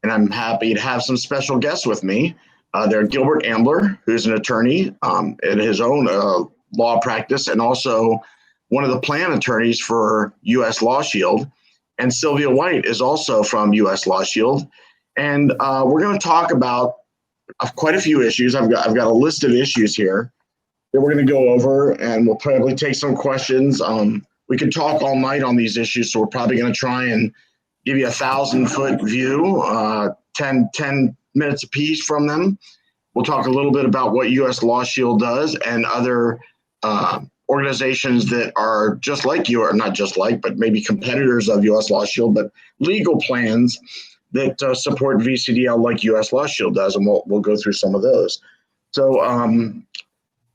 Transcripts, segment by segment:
and I'm happy to have some special guests with me. They're Gilbert Ambler, who's an attorney in his own law practice, and also one of the plan attorneys for U.S. Law Shield. And Sylvia White is also from U.S. Law Shield. And we're going to talk about quite a few issues. I've got a list of issues here that we're going to go over, and we'll probably take some questions. We could talk all night on these issues, so we're probably going to try and give you a 1,000-foot view, 10 minutes apiece from them. We'll talk a little bit about what U.S. Law Shield does and other organizations that are just like you, or not just like, but maybe competitors of U.S. Law Shield, but legal plans that support VCDL like U.S. Law Shield does, and we'll go through some of those. So,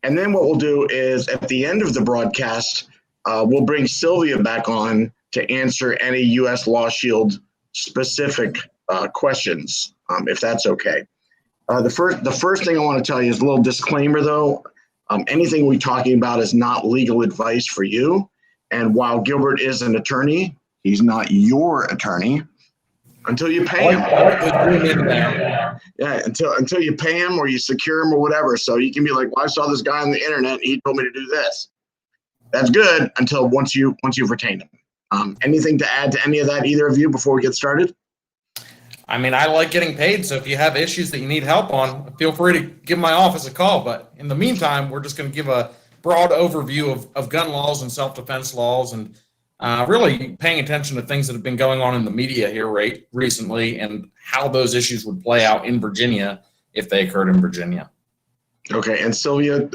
and then what we'll do is at the end of the broadcast, we'll bring Sylvia back on to answer any U.S. Law Shield specific questions, if that's okay. The first thing I want to tell you is a little disclaimer, though. Anything we're talking about is not legal advice for you. And while Gilbert is an attorney, he's not your attorney until you pay him. Yeah, until you pay him or you secure him or whatever. So you can be like, well, I saw this guy on the internet and he told me to do this. That's good until once you've retained him. Anything to add to any of that, either of you, before we get started? I mean, I like getting paid, so if you have issues that you need help on, feel free to give my office a call. But in the meantime, we're just going to give a broad overview of gun laws and self-defense laws, and really paying attention to things that have been going on in the media here recently and how those issues would play out in Virginia if they occurred in Virginia. Okay, and Sylvia,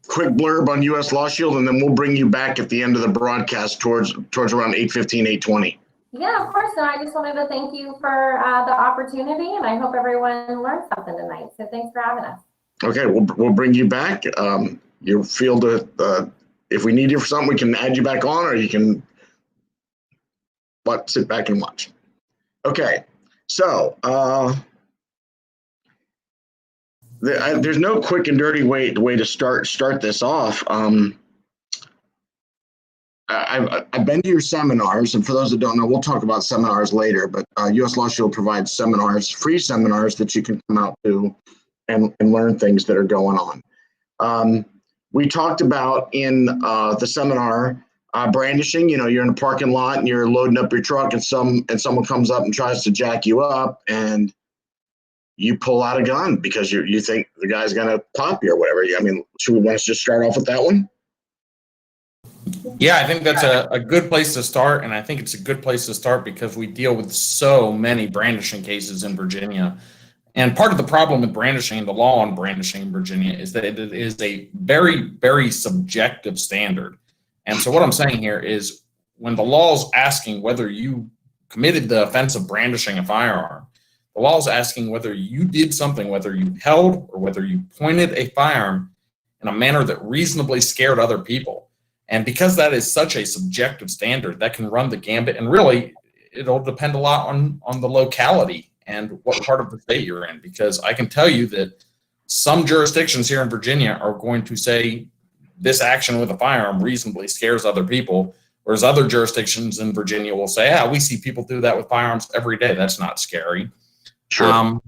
quick blurb on U.S. Law Shield, and then we'll bring you back at the end of the broadcast towards around 8:15, 8:20. Yeah, of course. No, I just wanted to thank you for the opportunity, and I hope everyone learned something tonight. So thanks for having us. Okay, we'll bring you back. You feel to, if we need you for something, we can add you back on, or you can sit back and watch. Okay, so there's no quick and dirty way to start this off. I've been to your seminars, and for those that don't know, we'll talk about seminars later, but U.S. Law Shield provides seminars, free seminars that you can come out to and learn things that are going on. We talked about in the seminar brandishing. You know, you're in a parking lot and you're loading up your truck, and someone comes up and tries to jack you up, and you pull out a gun because you think the guy's going to pop you or whatever. I mean, should we want to just start off with that one? Yeah, I think that's a good place to start, and I think it's a good place to start because we deal with so many brandishing cases in Virginia. And part of the problem with brandishing, the law on brandishing in Virginia, is that it is a very, very subjective standard. And so what I'm saying here is when the law is asking whether you committed the offense of brandishing a firearm, the law is asking whether you did something, whether you held or whether you pointed a firearm in a manner that reasonably scared other people. And because that is such a subjective standard, that can run the gambit, and really it'll depend a lot on the locality and what part of the state you're in, because I can tell you that some jurisdictions here in Virginia are going to say this action with a firearm reasonably scares other people, whereas other jurisdictions in Virginia will say, we see people do that with firearms every day. That's not scary. Sure.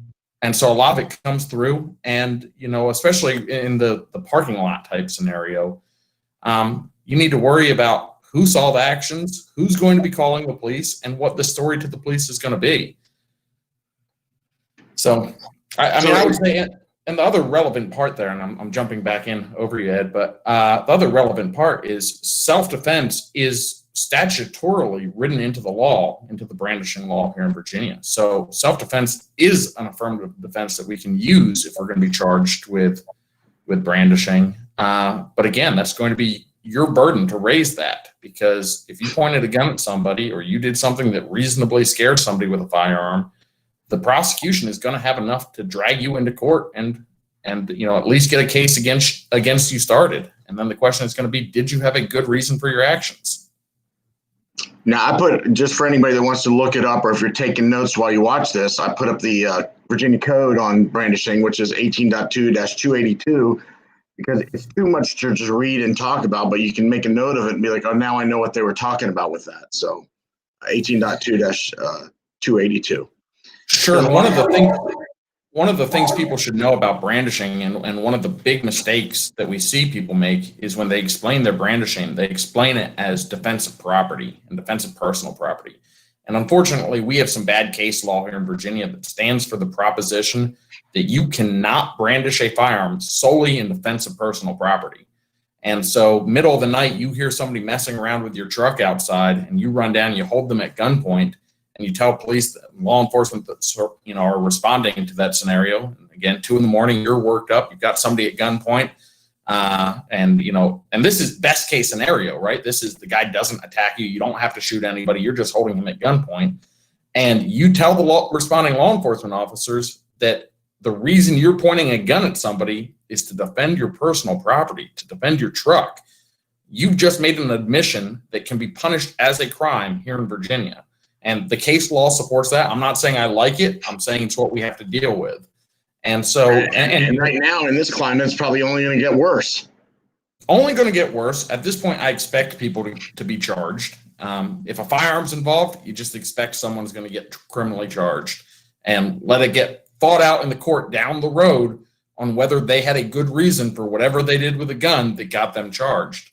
And so a lot of it comes through, and, you know, especially in the parking lot type scenario, you need to worry about who saw the actions, who's going to be calling the police, and what the story to the police is going to be. So, I would say, and the other relevant part there, and I'm jumping back in over your head, but the other relevant part is self-defense is statutorily written into the law, into the brandishing law here in Virginia. So self-defense is an affirmative defense that we can use if we're going to be charged with brandishing. But again, that's going to be your burden to raise that, because if you pointed a gun at somebody or you did something that reasonably scared somebody with a firearm, the prosecution is going to have enough to drag you into court and you know, at least get a case against you started. And then the question is going to be, did you have a good reason for your actions? Now, I put, just for anybody that wants to look it up, or if you're taking notes while you watch this, I put up the Virginia Code on brandishing, which is 18.2-282. Because it's too much to just read and talk about, but you can make a note of it and be like, oh, now I know what they were talking about with that. So 18.2-282. Sure. One of the things people should know about brandishing, and one of the big mistakes that we see people make, is when they explain their brandishing, they explain it as defensive property and defensive personal property. And unfortunately, we have some bad case law here in Virginia that stands for the proposition that you cannot brandish a firearm solely in defense of personal property. And so middle of the night, you hear somebody messing around with your truck outside, and you run down, you hold them at gunpoint, and you tell police, that law enforcement that are responding to that scenario. And again, 2 a.m, you're worked up, you've got somebody at gunpoint, and this is best case scenario, right? This is the guy doesn't attack you, you don't have to shoot anybody, you're just holding him at gunpoint, and you tell the responding law enforcement officers that the reason you're pointing a gun at somebody is to defend your personal property, to defend your truck. You've just made an admission that can be punished as a crime here in Virginia. And the case law supports that. I'm not saying I like it. I'm saying it's what we have to deal with. And so, and right now in this climate, it's probably only going to get worse. Only going to get worse. At this point, I expect people to be charged. If a firearm's involved, you just expect someone's going to get criminally charged, and let it get fought out in the court down the road on whether they had a good reason for whatever they did with a gun that got them charged.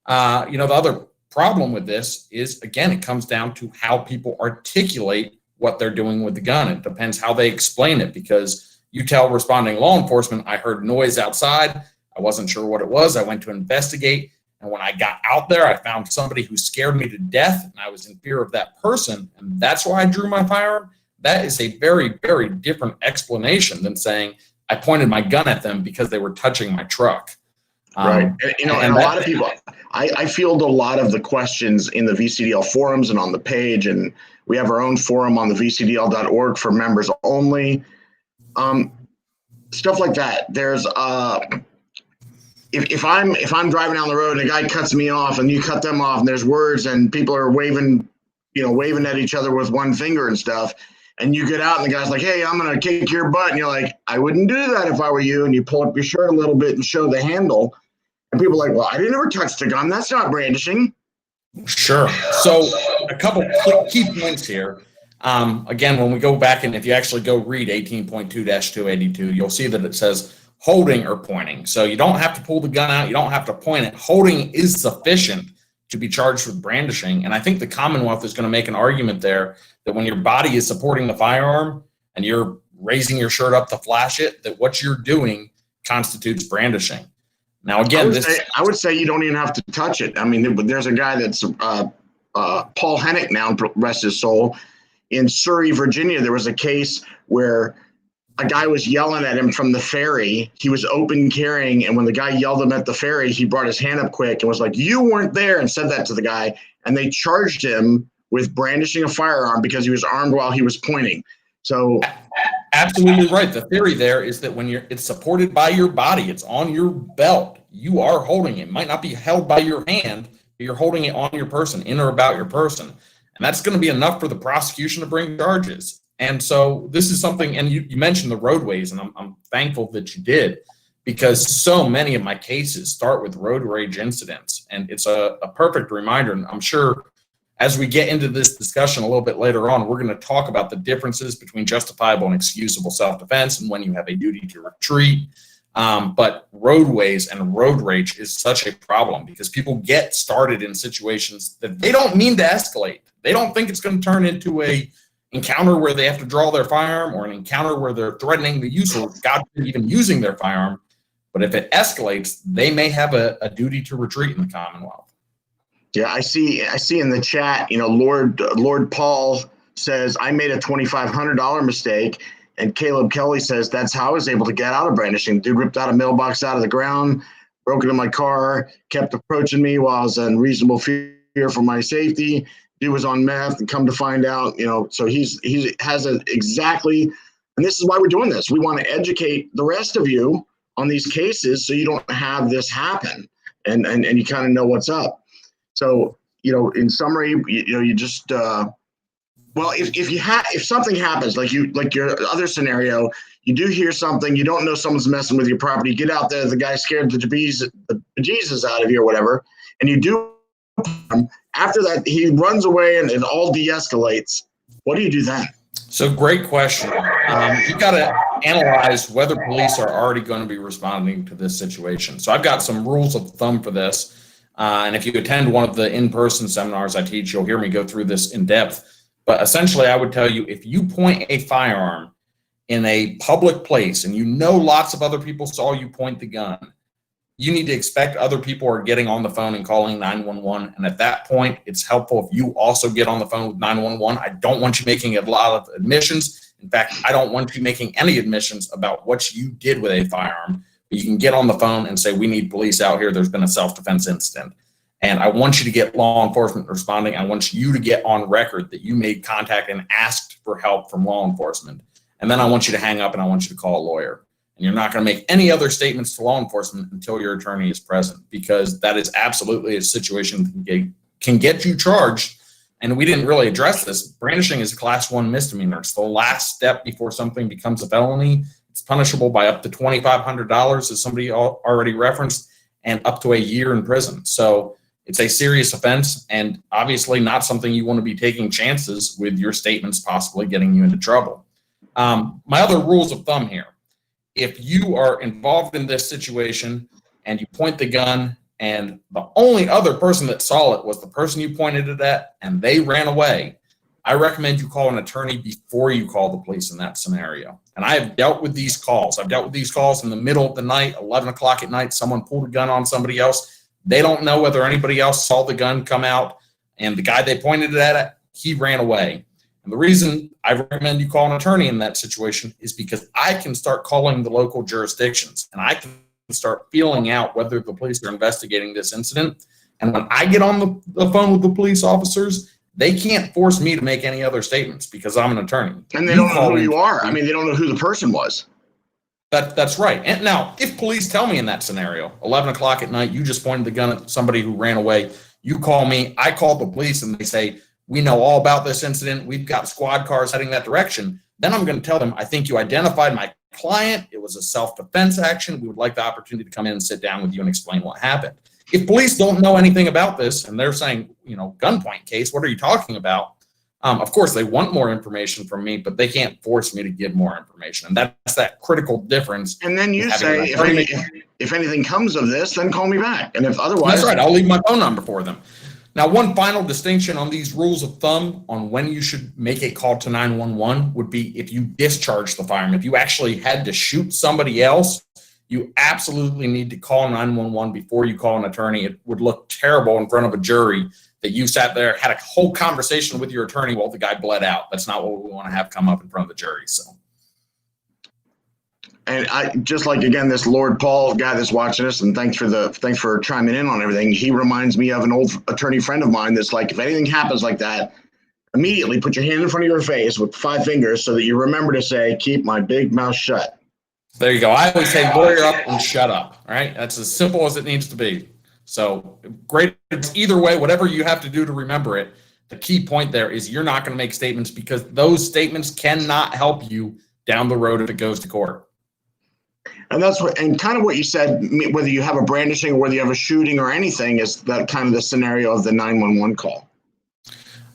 The other problem with this is, again, it comes down to how people articulate what they're doing with the gun. It depends how they explain it, because you tell responding law enforcement, I heard noise outside, I wasn't sure what it was, I went to investigate, and when I got out there, I found somebody who scared me to death, and I was in fear of that person, and that's why I drew my firearm. That is a very, very different explanation than saying I pointed my gun at them because they were touching my truck. Right. And a lot of people, I field a lot of the questions in the VCDL forums and on the page, and we have our own forum on the VCDL.org for members only. Stuff like that. There's if I'm driving down the road and a guy cuts me off and you cut them off, and there's words and people are waving at each other with one finger and stuff, and you get out and the guy's like, hey, I'm going to kick your butt. And you're like, I wouldn't do that if I were you. And you pull up your shirt a little bit and show the handle. And people are like, well, I didn't ever touch the gun. That's not brandishing. Sure. So a couple key points here. Again, when we go back, and if you actually go read 18.2-282, you'll see that it says holding or pointing. So you don't have to pull the gun out. You don't have to point it. Holding is sufficient to be charged with brandishing. And I think the Commonwealth is going to make an argument there that when your body is supporting the firearm and you're raising your shirt up to flash it, that what you're doing constitutes brandishing. Now, again, I would say you don't even have to touch it. I mean, there's a guy that's Paul Hennick, now rest his soul, in Surrey, Virginia. There was a case where a guy was yelling at him from the ferry. He was open carrying, and when the guy yelled him at the ferry, he brought his hand up quick and was like, you weren't there, and said that to the guy. And they charged him with brandishing a firearm because he was armed while he was pointing. So absolutely right. The theory there is that when it's supported by your body, it's on your belt, you are holding it. It might not be held by your hand, but you're holding it on your person, in or about your person. And that's going to be enough for the prosecution to bring charges. And so this is something, and you mentioned the roadways, and I'm thankful that you did, because so many of my cases start with road rage incidents. And it's a perfect reminder. And I'm sure as we get into this discussion a little bit later on, we're going to talk about the differences between justifiable and excusable self-defense and when you have a duty to retreat. But roadways and road rage is such a problem because people get started in situations that they don't mean to escalate. They don't think it's going to turn into a encounter where they have to draw their firearm, or an encounter where they're threatening the use, or God forbid, even using their firearm. But if it escalates, they may have a duty to retreat in the Commonwealth. Yeah, I see in the chat, Lord Paul says, I made a $2,500 mistake. And Caleb Kelly says, that's how I was able to get out of brandishing. Dude ripped out a mailbox out of the ground, broke into my car, kept approaching me while I was in reasonable fear for my safety. Dude was on meth, and come to find out, so he has exactly, and this is why we're doing this. We want to educate the rest of you on these cases so you don't have this happen, and you kind of know what's up. So, in summary, you just, if something happens, like your other scenario, you do hear something, you don't know someone's messing with your property, get out there, the guy scared the bejesus out of you or whatever, and you do. After that, he runs away and it all de-escalates. What do you do then? So great question. You got to analyze whether police are already going to be responding to this situation. So I've got some rules of thumb for this. And if you attend one of the in-person seminars I teach, you'll hear me go through this in depth. But essentially, I would tell you, if you point a firearm in a public place and you know lots of other people saw you point the gun, you need to expect other people are getting on the phone and calling 911. And at that point, it's helpful if you also get on the phone with 911. I don't want you making a lot of admissions. In fact, I don't want you making any admissions about what you did with a firearm. But you can get on the phone and say, we need police out here. There's been a self-defense incident. And I want you to get law enforcement responding. I want you to get on record that you made contact and asked for help from law enforcement. And then I want you to hang up and I want you to call a lawyer. And you're not going to make any other statements to law enforcement until your attorney is present, because that is absolutely a situation that can get you charged. And we didn't really address this. Brandishing is a class 1 misdemeanor. It's the last step before something becomes a felony. It's punishable by up to $2,500, as somebody already referenced, and up to a year in prison. So it's a serious offense, and obviously not something you want to be taking chances with your statements possibly getting you into trouble. My other rules of thumb here: if you are involved in this situation and you point the gun and the only other person that saw it was the person you pointed it at and they ran away, I recommend you call an attorney before you call the police in that scenario. And I have dealt with these calls. I've dealt with these calls in the middle of the night, 11 o'clock at night. Someone pulled a gun on somebody else. They don't know whether anybody else saw the gun come out, and the guy they pointed it at, he ran away. And the reason I recommend you call an attorney in that situation is because I can start calling the local jurisdictions and I can start feeling out whether the police are investigating this incident. And when I get on the phone with the police officers, they can't force me to make any other statements because I'm an attorney. And they don't know who you are. I mean, they don't know who the person was. That's right. And now, if police tell me in that scenario, 11 o'clock at night, you just pointed the gun at somebody who ran away, you call me, I call the police, and they say, we know all about this incident, we've got squad cars heading that direction, then I'm going to tell them, I think you identified my client, it was a self-defense action, we would like the opportunity to come in and sit down with you and explain what happened. If police don't know anything about this and they're saying, gunpoint case, what are you talking about? Of course, they want more information from me, but they can't force me to give more information. And that's that critical difference. And then you say, if anything comes of this, then call me back. And if otherwise... That's right. I'll leave my phone number for them. Now, one final distinction on these rules of thumb on when you should make a call to 911 would be if you discharge the firearm. If you actually had to shoot somebody else, you absolutely need to call 911 before you call an attorney. It would look terrible in front of a jury that you sat there, had a whole conversation with your attorney while the guy bled out. That's not what we want to have come up in front of the jury. So, and I just like, again, this Lord Paul guy that's watching us, and thanks for chiming in on everything. He reminds me of an old attorney friend of mine that's like, if anything happens like that, immediately put your hand in front of your face with 5 fingers so that you remember to say, keep my big mouth shut. There you go. I always say lawyer up and shut up. All right. That's as simple as it needs to be. So great. Either way, whatever you have to do to remember it, the key point there is you're not going to make statements because those statements cannot help you down the road if it goes to court. And that's kind of what you said, whether you have a brandishing or whether you have a shooting or anything, is that kind of the scenario of the 911 call.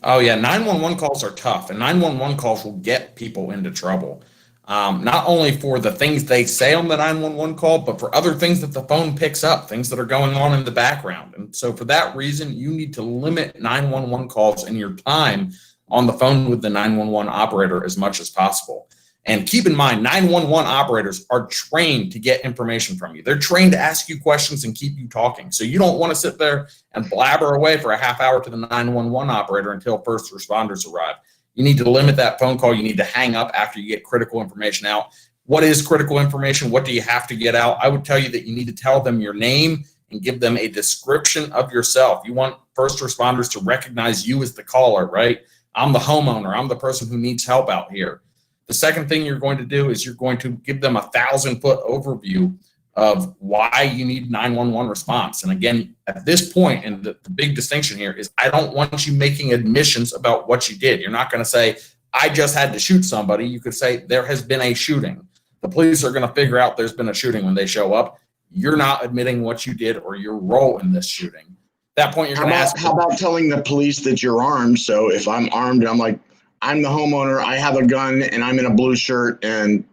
Oh yeah. 911 calls are tough, and 911 calls will get people into trouble. Not only for the things they say on the 911 call, but for other things that the phone picks up, things that are going on in the background. And so for that reason, you need to limit 911 calls and your time on the phone with the 911 operator as much as possible. And keep in mind, 911 operators are trained to get information from you. They're trained to ask you questions and keep you talking. So you don't want to sit there and blabber away for a half hour to the 911 operator until first responders arrive. You need to limit that phone call. You need to hang up after you get critical information out. What is critical information? What do you have to get out? I would tell you that you need to tell them your name and give them a description of yourself. You want first responders to recognize you as the caller, right? I'm the homeowner. I'm the person who needs help out here. The second thing you're going to do is you're going to give them a 1,000-foot overview of why you need 911 response. And again, at this point, and the big distinction here is I don't want you making admissions about what you did. You're not going to say, I just had to shoot somebody. You could say there has been a shooting. The police are going to figure out there's been a shooting when they show up. You're not admitting what you did or your role in this shooting. At that point, you're going to ask. How about telling the police that you're armed? So if I'm armed and I'm like, I'm the homeowner, I have a gun, and I'm in a blue shirt and,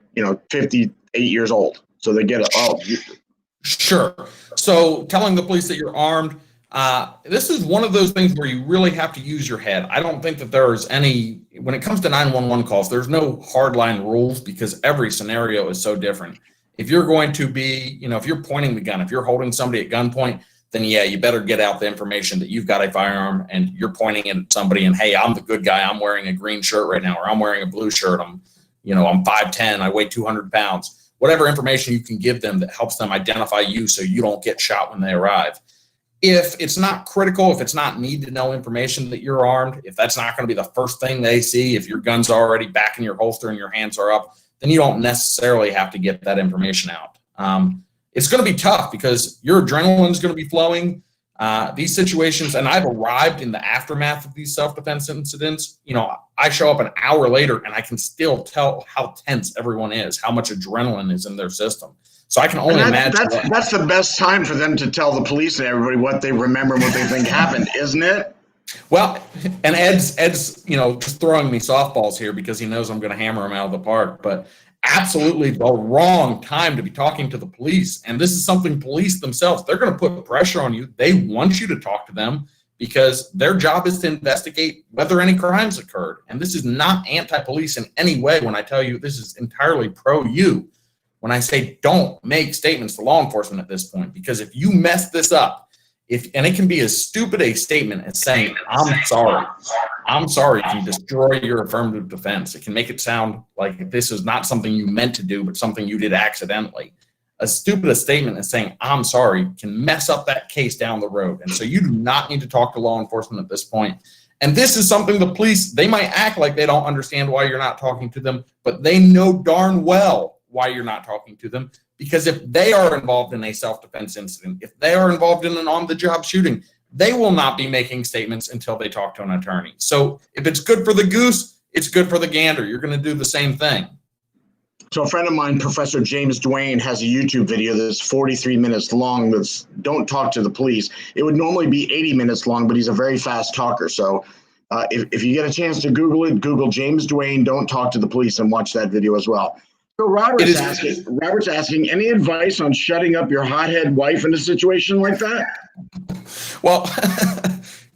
58 years old. So they get it. Oh, Sure. So telling the police that you're armed, this is one of those things where you really have to use your head. I don't think that there's any, when it comes to 911 calls, there's no hardline rules because every scenario is so different. If you're going to be, if you're pointing the gun, if you're holding somebody at gunpoint, then yeah, you better get out the information that you've got a firearm and you're pointing at somebody and, hey, I'm the good guy. I'm wearing a green shirt right now, or I'm wearing a blue shirt. I'm 5'10", I weigh 200 pounds. Whatever information you can give them that helps them identify you so you don't get shot when they arrive. If it's not critical, if it's not need to know information that you're armed, if that's not going to be the first thing they see, if your gun's already back in your holster and your hands are up, then you don't necessarily have to get that information out. It's going to be tough because your adrenaline is going to be flowing. These situations, and I've arrived in the aftermath of these self-defense incidents. I show up an hour later and I can still tell how tense everyone is, how much adrenaline is in their system. So I can only imagine. That's the best time for them to tell the police and everybody what they remember and what they think happened, isn't it? Well, and Ed's just throwing me softballs here because he knows I'm going to hammer him out of the park, but absolutely the wrong time to be talking to the police. And this is something police themselves, they're going to put pressure on you. They want you to talk to them because their job is to investigate whether any crimes occurred. And this is not anti-police in any way when I tell you this is entirely pro-you. When I say don't make statements to law enforcement at this point, because if you mess this up, and it can be as stupid a statement as saying, I'm sorry can destroy your affirmative defense. It can make it sound like this is not something you meant to do, but something you did accidentally. As stupid a statement as saying, I'm sorry, can mess up that case down the road. And so you do not need to talk to law enforcement at this point. And this is something the police, they might act like they don't understand why you're not talking to them, but they know darn well why you're not talking to them. Because if they are involved in a self-defense incident, if they are involved in an on-the-job shooting, they will not be making statements until they talk to an attorney. So if it's good for the goose, it's good for the gander. You're going to do the same thing. So a friend of mine, Professor James Duane, has a YouTube video that's 43 minutes long that's don't talk to the police. It would normally be 80 minutes long, but he's a very fast talker. So if you get a chance to Google it, Google James Duane, don't talk to the police, and watch that video as well. So Robert's asking, any advice on shutting up your hothead wife in a situation like that? Well,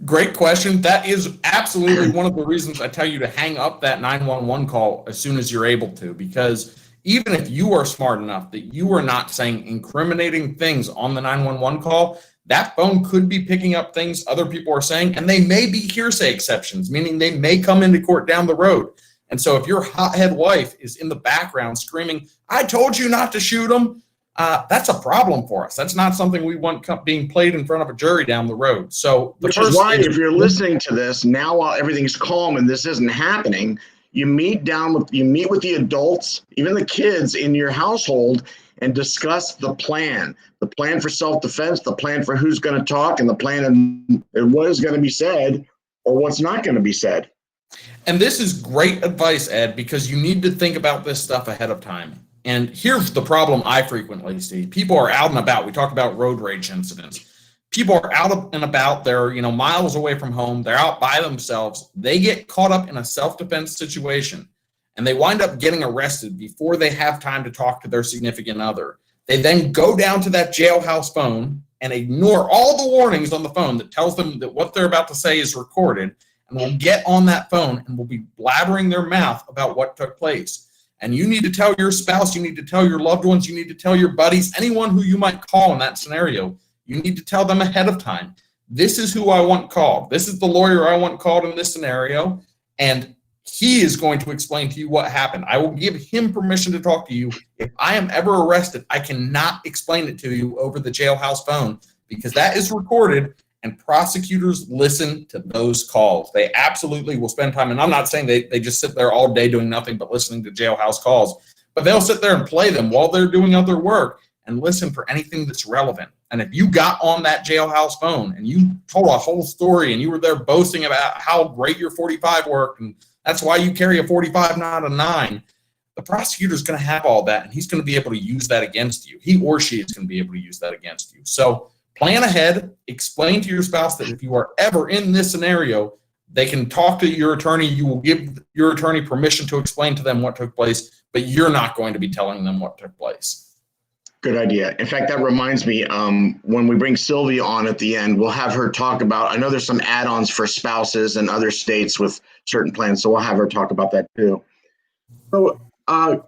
great question. That is absolutely one of the reasons I tell you to hang up that 911 call as soon as you're able to, because even if you are smart enough that you are not saying incriminating things on the 911 call, that phone could be picking up things other people are saying, and they may be hearsay exceptions, meaning they may come into court down the road. And so if your hothead wife is in the background screaming, I told you not to shoot him, that's a problem for us. That's not something we want being played in front of a jury down the road. So which is why if you're listening to this now while everything's calm and this isn't happening, you meet with the adults, even the kids in your household, and discuss the plan for self-defense, the plan for who's going to talk, and the plan and what is going to be said or what's not going to be said. And this is great advice, Ed, because you need to think about this stuff ahead of time. And here's the problem I frequently see. People are out and about. We talked about road rage incidents. People are out and about. They're, miles away from home. They're out by themselves. They get caught up in a self-defense situation, and they wind up getting arrested before they have time to talk to their significant other. They then go down to that jailhouse phone and ignore all the warnings on the phone that tells them that what they're about to say is recorded, and will get on that phone and will be blabbering their mouth about what took place. And you need to tell your spouse, you need to tell your loved ones, you need to tell your buddies, anyone who you might call in that scenario, you need to tell them ahead of time. This is who I want called. This is the lawyer I want called in this scenario. And he is going to explain to you what happened. I will give him permission to talk to you. If I am ever arrested, I cannot explain it to you over the jailhouse phone because that is recorded. And prosecutors listen to those calls. They absolutely will spend time. And I'm not saying they just sit there all day doing nothing but listening to jailhouse calls, but they'll sit there and play them while they're doing other work and listen for anything that's relevant. And if you got on that jailhouse phone and you told a whole story and you were there boasting about how great your 45 worked and that's why you carry a 45, not a 9, the prosecutor's going to have all that and he's going to be able to use that against you. He or she is going to be able to use that against you. So plan ahead, explain to your spouse that if you are ever in this scenario, They can talk to your attorney. You will give your attorney permission to explain to them what took place, but you're not going to be telling them what took place. Good idea. In fact, that reminds me, when we bring Sylvia on at the end, we'll have her talk about, I know there's some add-ons for spouses and other states with certain plans, so we'll have her talk about that too. So I'm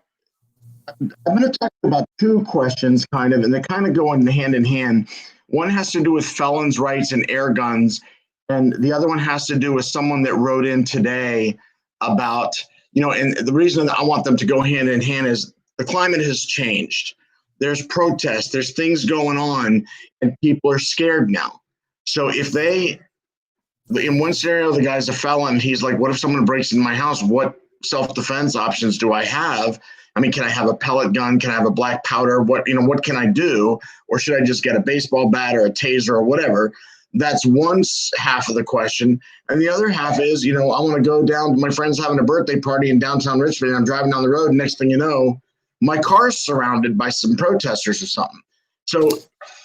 going to talk about two questions kind of, and they kind of go hand in hand. One has to do with felons' rights and air guns, and the other one has to do with someone that wrote in today about, and the reason that I want them to go hand in hand is the climate has changed. There's protests, there's things going on, and people are scared now. So if in one scenario, the guy's a felon, he's like, what if someone breaks into my house? What self-defense options do I have? I mean, can I have a pellet gun? Can I have a black powder? What can I do? Or should I just get a baseball bat or a taser or whatever? That's one half of the question. And the other half is, I want to go down, my friend's having a birthday party in downtown Richmond, and I'm driving down the road, and next thing you know, my car's surrounded by some protesters or something. So,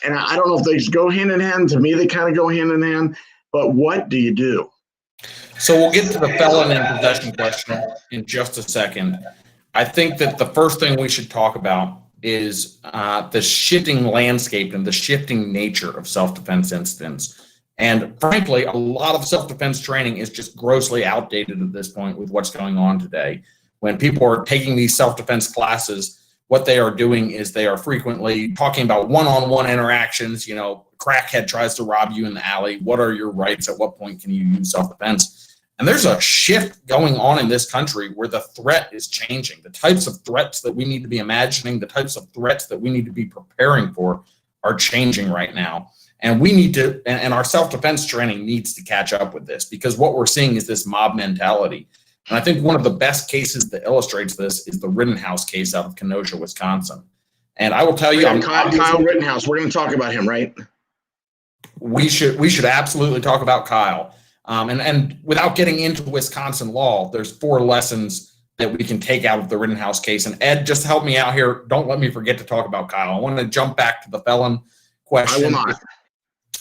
and I don't know if they go hand in hand. To me, they kind of go hand in hand. But what do you do? So we'll get to the felon in possession question in just a second. I think that the first thing we should talk about is the shifting landscape and the shifting nature of self-defense incidents. And frankly, a lot of self-defense training is just grossly outdated at this point with what's going on today. When people are taking these self-defense classes, what they are doing is they are frequently talking about one-on-one interactions. Crackhead tries to rob you in the alley. What are your rights? At what point can you use self-defense? And there's a shift going on in this country where the threat is changing. The types of threats that we need to be imagining, the types of threats that we need to be preparing for are changing right now. And we need to, and our self-defense training needs to catch up with this, because what we're seeing is this mob mentality. And I think one of the best cases that illustrates this is the Rittenhouse case out of Kenosha, Wisconsin. And I will tell you, Kyle Rittenhouse, we're going to talk about him, right? We should absolutely talk about Kyle. And without getting into Wisconsin law, there's 4 lessons that we can take out of the Rittenhouse case. And Ed, just help me out here. Don't let me forget to talk about Kyle. I want to jump back to the felon question. I will not.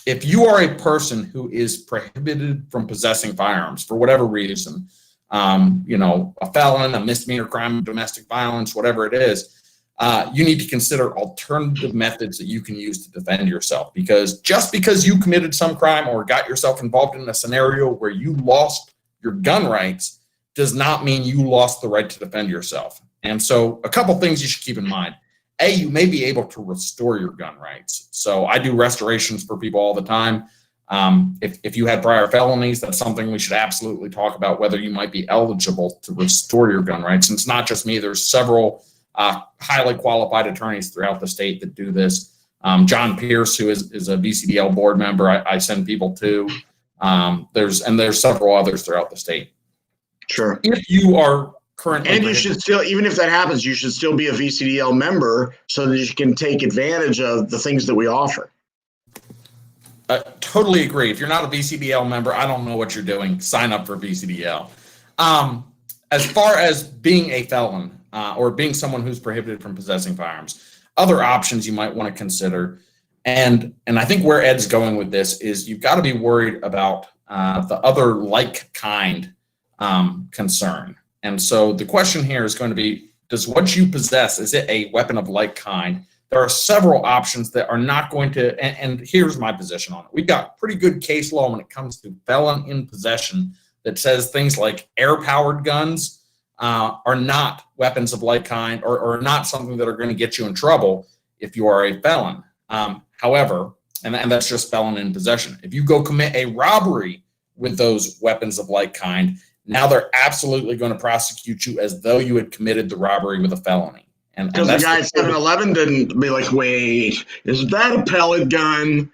If you are a person who is prohibited from possessing firearms for whatever reason, a felon, a misdemeanor crime, domestic violence, whatever it is, you need to consider alternative methods that you can use to defend yourself. Because just because you committed some crime or got yourself involved in a scenario where you lost your gun rights does not mean you lost the right to defend yourself. And so a couple things you should keep in mind. A, you may be able to restore your gun rights. So I do restorations for people all the time. If you had prior felonies, that's something we should absolutely talk about, whether you might be eligible to restore your gun rights. And it's not just me. There's several highly qualified attorneys throughout the state that do this. John Pierce, who is a VCDL board member, I send people to. There's several others throughout the state. Sure. If you are currently, and you should still, even if that happens, you should still be a VCDL member so that you can take advantage of the things that we offer. Totally agree. If you're not a VCDL member, I don't know what you're doing. Sign up for VCDL. As far as being a felon or being someone who's prohibited from possessing firearms, other options you might want to consider, and I think where Ed's going with this is you've got to be worried about the other like kind concern. And so the question here is going to be, does what you possess, is it a weapon of like kind? There are several options that are not going to, and here's my position on it. We've got pretty good case law when it comes to felon in possession that says things like air-powered guns are not weapons of like kind or not something that are going to get you in trouble if you are a felon. However, and that's just felon in possession. If you go commit a robbery with those weapons of like kind, now they're absolutely going to prosecute you as though you had committed the robbery with a felony. And because the guy at 7-Eleven didn't be like, wait, is that a pellet gun?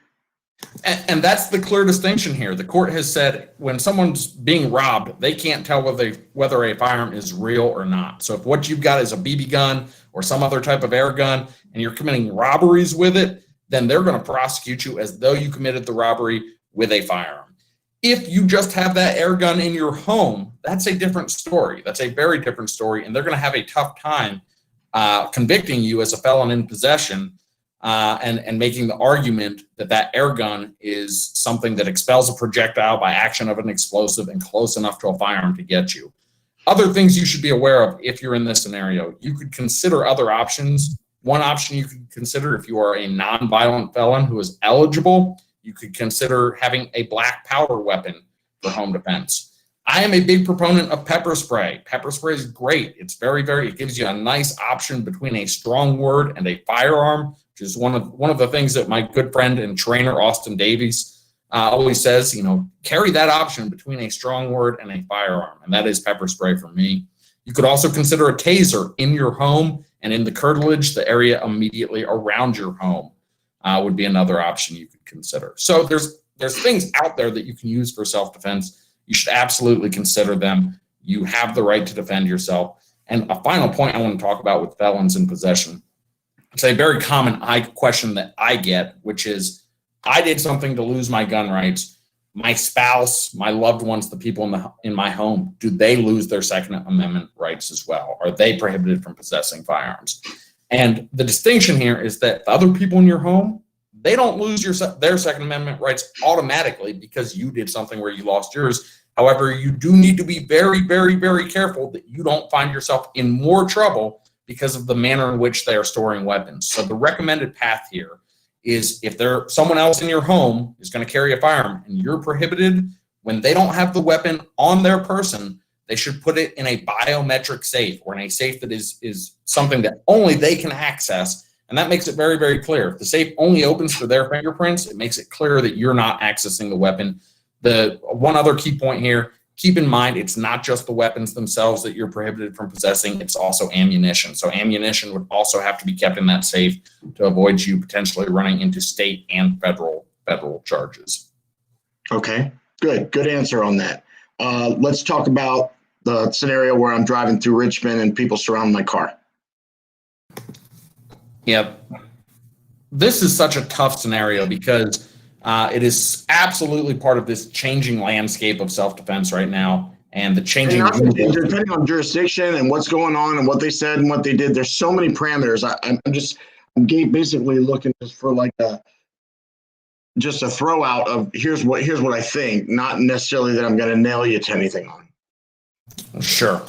And that's the clear distinction here. The court has said when someone's being robbed, they can't tell whether a firearm is real or not. So if what you've got is a BB gun or some other type of air gun and you're committing robberies with it, then they're going to prosecute you as though you committed the robbery with a firearm. If you just have that air gun in your home, that's a different story. That's a very different story. And they're going to have a tough time convicting you as a felon in possession and making the argument that that air gun is something that expels a projectile by action of an explosive and close enough to a firearm to get you. Other things you should be aware of if you're in this scenario, you could consider other options. One option you could consider, if you are a non-violent felon who is eligible, you could consider having a black powder weapon for home defense. I am a big proponent of pepper spray. Pepper spray is great. It's it gives you a nice option between a strong word and a firearm, which is one of the things that my good friend and trainer, Austin Davies, always says, carry that option between a strong word and a firearm, and that is pepper spray for me. You could also consider a taser in your home and in the curtilage, the area immediately around your home would be another option you could consider. So there's things out there that you can use for self-defense. You should absolutely consider them. You have the right to defend yourself. And a final point I want to talk about with felons in possession. It's a very common question that I get, which is, I did something to lose my gun rights. My spouse, my loved ones, the people in my home, do they lose their Second Amendment rights as well? Are they prohibited from possessing firearms? And the distinction here is that the other people in your home, they don't lose their Second Amendment rights automatically because you did something where you lost yours. However, you do need to be very, very, very careful that you don't find yourself in more trouble because of the manner in which they are storing weapons. So the recommended path here is, if someone else in your home is going to carry a firearm and you're prohibited, when they don't have the weapon on their person, they should put it in a biometric safe, or in a safe that is something that only they can access. And that makes it very, very clear. If the safe only opens for their fingerprints, it makes it clear that you're not accessing the weapon. The one other key point here, keep in mind, it's not just the weapons themselves that you're prohibited from possessing, it's also ammunition. So ammunition would also have to be kept in that safe to avoid you potentially running into state and federal charges. Okay, good answer on that. Let's talk about the scenario where I'm driving through Richmond and people surround my car. Yep. This is such a tough scenario because it is absolutely part of this changing landscape of self-defense right now, and the changing. And depending on jurisdiction and what's going on and what they said and what they did, there's so many parameters. I'm basically looking just for like a throw out of here's what I think, not necessarily that I'm going to nail you to anything on. Sure.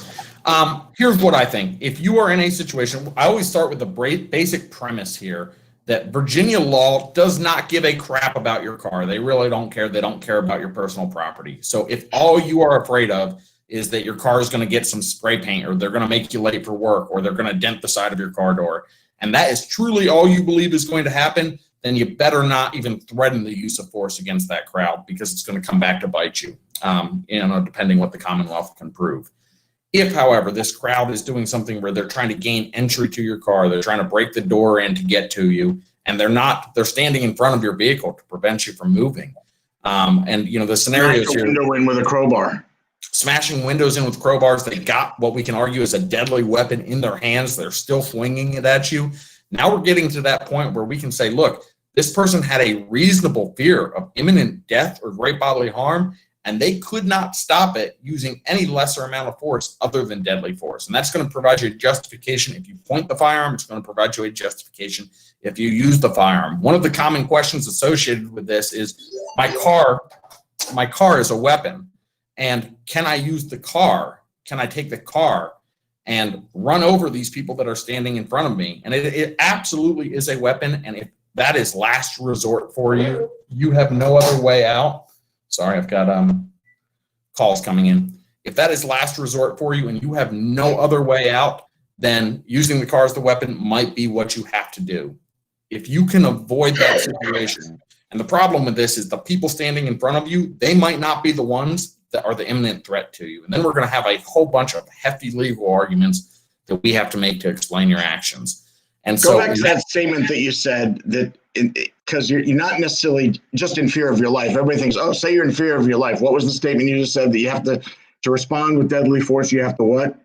Here's what I think. If you are in a situation, I always start with the basic premise here that Virginia law does not give a crap about your car. They really don't care. They don't care about your personal property. So if all you are afraid of is that your car is going to get some spray paint, or they're going to make you late for work, or they're going to dent the side of your car door, and that is truly all you believe is going to happen, then you better not even threaten the use of force against that crowd, because it's going to come back to bite you, depending what the Commonwealth can prove. If, however, this crowd is doing something where they're trying to gain entry to your car, they're trying to break the door in to get to you, and they're standing in front of your vehicle to prevent you from moving. The scenarios here. Window in with a crowbar. Smashing windows in with crowbars. They got what we can argue is a deadly weapon in their hands. They're still flinging it at you. Now we're getting to that point where we can say, look, this person had a reasonable fear of imminent death or great bodily harm, and they could not stop it using any lesser amount of force other than deadly force. And that's going to provide you a justification. If you point the firearm, it's going to provide you a justification if you use the firearm. One of the common questions associated with this is, my car is a weapon, and can I use the car? Can I take the car and run over these people that are standing in front of me? And it absolutely is a weapon. And if that is last resort for you, you have no other way out. Sorry, I've got calls coming in. If that is last resort for you and you have no other way out, then using the car as the weapon might be what you have to do. If you can avoid that situation, and the problem with this is the people standing in front of you, they might not be the ones that are the imminent threat to you. And then we're going to have a whole bunch of hefty legal arguments that we have to make to explain your actions. And Go back to that statement that you said, that because you're not necessarily just in fear of your life. Everybody thinks, oh, say you're in fear of your life. What was the statement you just said, that you have to respond with deadly force? You have to what?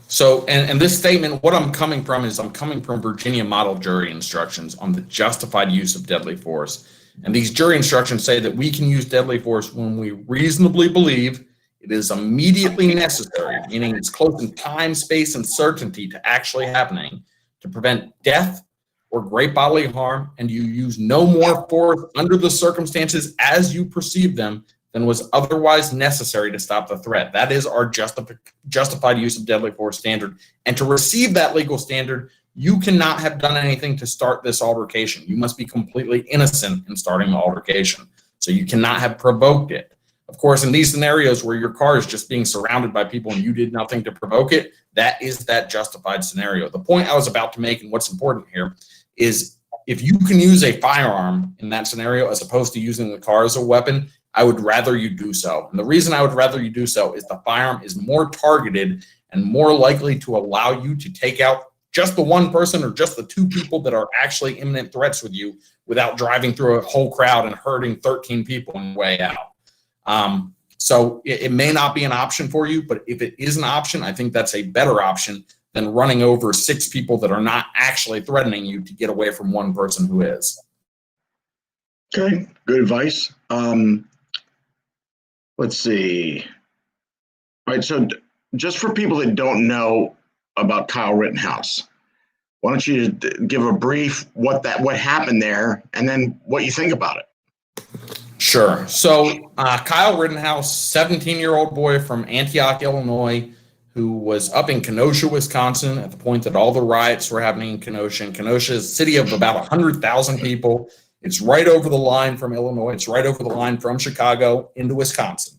So, and this statement, what I'm coming from is I'm coming from Virginia model jury instructions on the justified use of deadly force. And these jury instructions say that we can use deadly force when we reasonably believe it is immediately necessary, meaning it's close in time, space, and certainty to actually happening, to prevent death or great bodily harm, and you use no more force under the circumstances as you perceive them than was otherwise necessary to stop the threat. That is our justified use of deadly force standard. And to receive that legal standard, you cannot have done anything to start this altercation. You must be completely innocent in starting the altercation. So you cannot have provoked it. Of course, in these scenarios where your car is just being surrounded by people and you did nothing to provoke it, that is that justified scenario. The point I was about to make, and what's important here, is if you can use a firearm in that scenario as opposed to using the car as a weapon, I would rather you do so. And the reason I would rather you do so is the firearm is more targeted and more likely to allow you to take out just the one person or just the two people that are actually imminent threats with you without driving through a whole crowd and hurting 13 people on the way out. So it may not be an option for you, but if it is an option, I think that's a better option than running over 6 people that are not actually threatening you to get away from one person who is. Okay, good advice. Let's see. All right, so just for people that don't know about Kyle Rittenhouse, why don't you give a brief what happened there and then what you think about it? Sure. So Kyle Rittenhouse, 17-year-old boy from Antioch, Illinois, who was up in Kenosha, Wisconsin at the point that all the riots were happening in Kenosha. And Kenosha is a city of about 100,000 people. It's right over the line from Illinois. It's right over the line from Chicago into Wisconsin.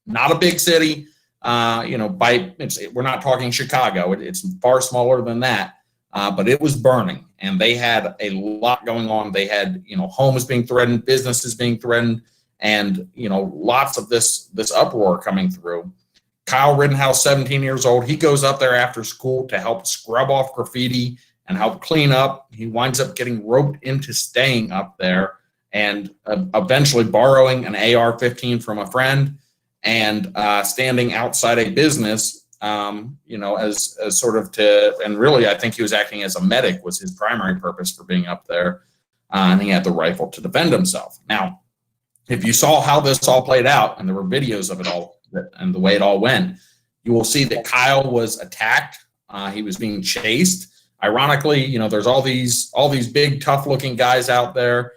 Not a big city. We're not talking Chicago. It's far smaller than that. But it was burning, and they had a lot going on. They had, homes being threatened, businesses being threatened, and, lots of this uproar coming through. Kyle Rittenhouse, 17 years old, he goes up there after school to help scrub off graffiti and help clean up. He winds up getting roped into staying up there and eventually borrowing an AR-15 from a friend and standing outside a business, as sort of and really I think he was acting as a medic was his primary purpose for being up there. And he had the rifle to defend himself. Now, if you saw how this all played out, and there were videos of it all and the way it all went, you will see that Kyle was attacked. He was being chased. Ironically, there's all these big, tough-looking guys out there.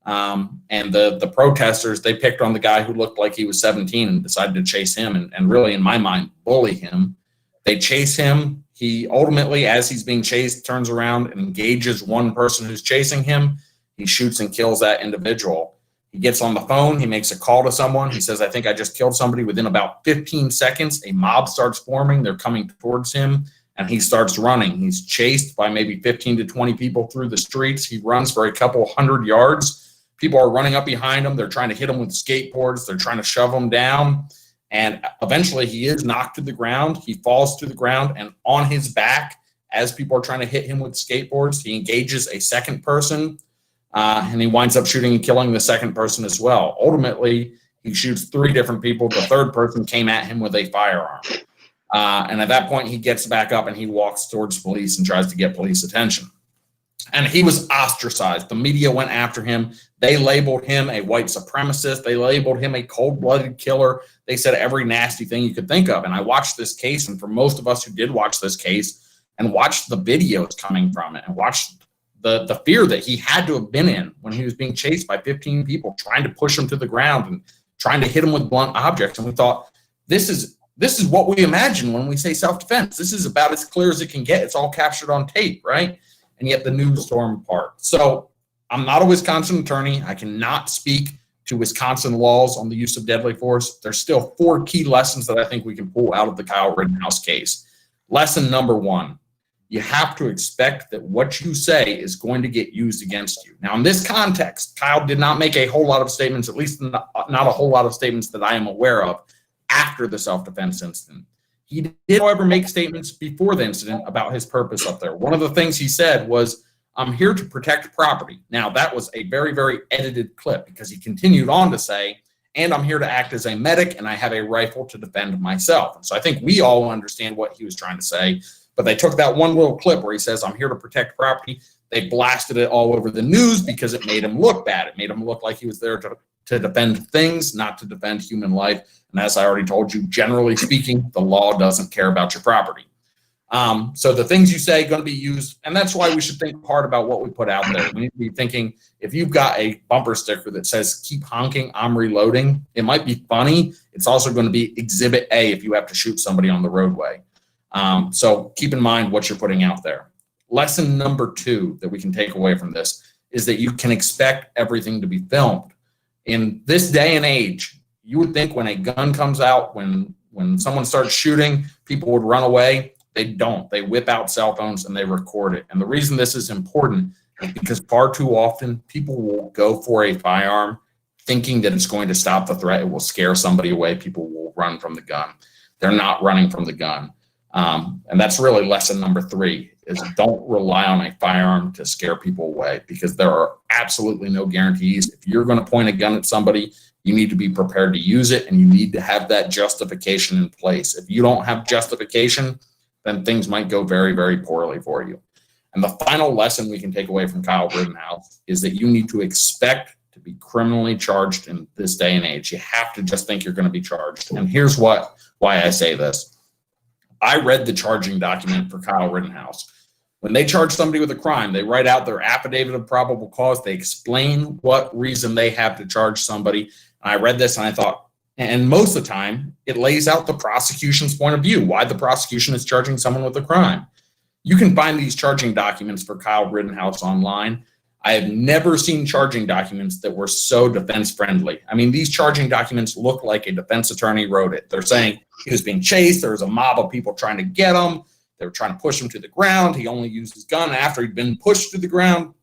And the protesters, they picked on the guy who looked like he was 17 and decided to chase him and really, in my mind, bully him. They chase him. He ultimately, as he's being chased, turns around and engages one person who's chasing him. He shoots and kills that individual. He gets on the phone. He makes a call to someone. He says, I think I just killed somebody. Within about 15 seconds, a mob starts forming. They're coming towards him, and he starts running. He's chased by maybe 15 to 20 people through the streets. He runs for a couple hundred yards. People are running up behind him. They're trying to hit him with skateboards. They're trying to shove him down. And eventually he is knocked to the ground. He falls to the ground, and on his back, as people are trying to hit him with skateboards, he engages a second person, and he winds up shooting and killing the second person as well. Ultimately, he shoots 3 different people. The third person came at him with a firearm. And at that point, he gets back up and he walks towards police and tries to get police attention. And he was ostracized. The media went after him. They labeled him a white supremacist. They labeled him a cold-blooded killer. They said every nasty thing you could think of. And I watched this case, and for most of us who did watch this case and watched the videos coming from it and watched the fear that he had to have been in when he was being chased by 15 people trying to push him to the ground and trying to hit him with blunt objects. And we thought, this is what we imagine when we say self-defense. This is about as clear as it can get. It's all captured on tape, right? And yet the news stormed apart. So I'm not a Wisconsin attorney. I cannot speak to Wisconsin laws on the use of deadly force. There's still 4 key lessons that I think we can pull out of the Kyle Rittenhouse case. Lesson number 1, you have to expect that what you say is going to get used against you. Now, in this context, Kyle did not make a whole lot of statements, at least not a whole lot of statements that I am aware of, after the self-defense incident. He did, however, make statements before the incident about his purpose up there. One of the things he said was, I'm here to protect property. Now, that was a very, very edited clip because he continued on to say, and I'm here to act as a medic, and I have a rifle to defend myself. And so I think we all understand what he was trying to say, but they took that one little clip where he says, I'm here to protect property. They blasted it all over the news because it made him look bad. It made him look like he was there to defend things, not to defend human life. And as I already told you, generally speaking, the law doesn't care about your property. So the things you say are going to be used, and that's why we should think hard about what we put out there. We need to be thinking, if you've got a bumper sticker that says, keep honking, I'm reloading, it might be funny. It's also going to be Exhibit A if you have to shoot somebody on the roadway. So keep in mind what you're putting out there. Lesson number 2 that we can take away from this is that you can expect everything to be filmed. In this day and age, you would think when a gun comes out, when someone starts shooting, people would run away. They don't. They whip out cell phones and they record it. And the reason this is important is because far too often people will go for a firearm thinking that it's going to stop the threat. It will scare somebody away. People will run from the gun. They're not running from the gun. And that's really lesson number 3 is don't rely on a firearm to scare people away, because there are absolutely no guarantees. If you're going to point a gun at somebody, you need to be prepared to use it, and you need to have that justification in place. If you don't have justification, then things might go very, very poorly for you. And the final lesson we can take away from Kyle Rittenhouse is that you need to expect to be criminally charged in this day and age. You have to just think you're going to be charged. And here's why I say this. I read the charging document for Kyle Rittenhouse. When they charge somebody with a crime, they write out their affidavit of probable cause. They explain what reason they have to charge somebody. And I read this and I thought, and most of the time, it lays out the prosecution's point of view, why the prosecution is charging someone with a crime. You can find these charging documents for Kyle Rittenhouse online. I have never seen charging documents that were so defense-friendly. I mean, these charging documents look like a defense attorney wrote it. They're saying he was being chased. There was a mob of people trying to get him. They were trying to push him to the ground. He only used his gun after he'd been pushed to the ground.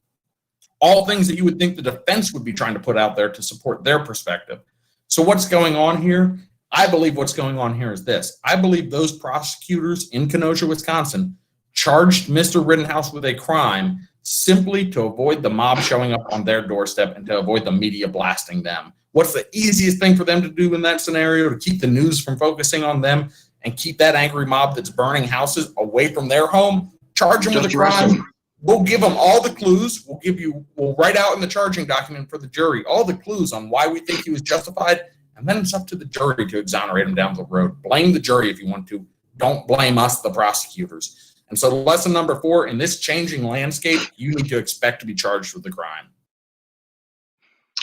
All things that you would think the defense would be trying to put out there to support their perspective. So what's going on here? I believe what's going on here is this. I believe those prosecutors in Kenosha, Wisconsin, charged Mr. Rittenhouse with a crime simply to avoid the mob showing up on their doorstep and to avoid the media blasting them. What's the easiest thing for them to do in that scenario to keep the news from focusing on them and keep that angry mob that's burning houses away from their home? Charge them with a crime. We'll give them all the clues. We'll write out in the charging document for the jury all the clues on why we think he was justified, and then it's up to the jury to exonerate him down the road. Blame the jury if you want to. Don't blame us, the prosecutors. And so lesson number 4, in this changing landscape, you need to expect to be charged with the crime.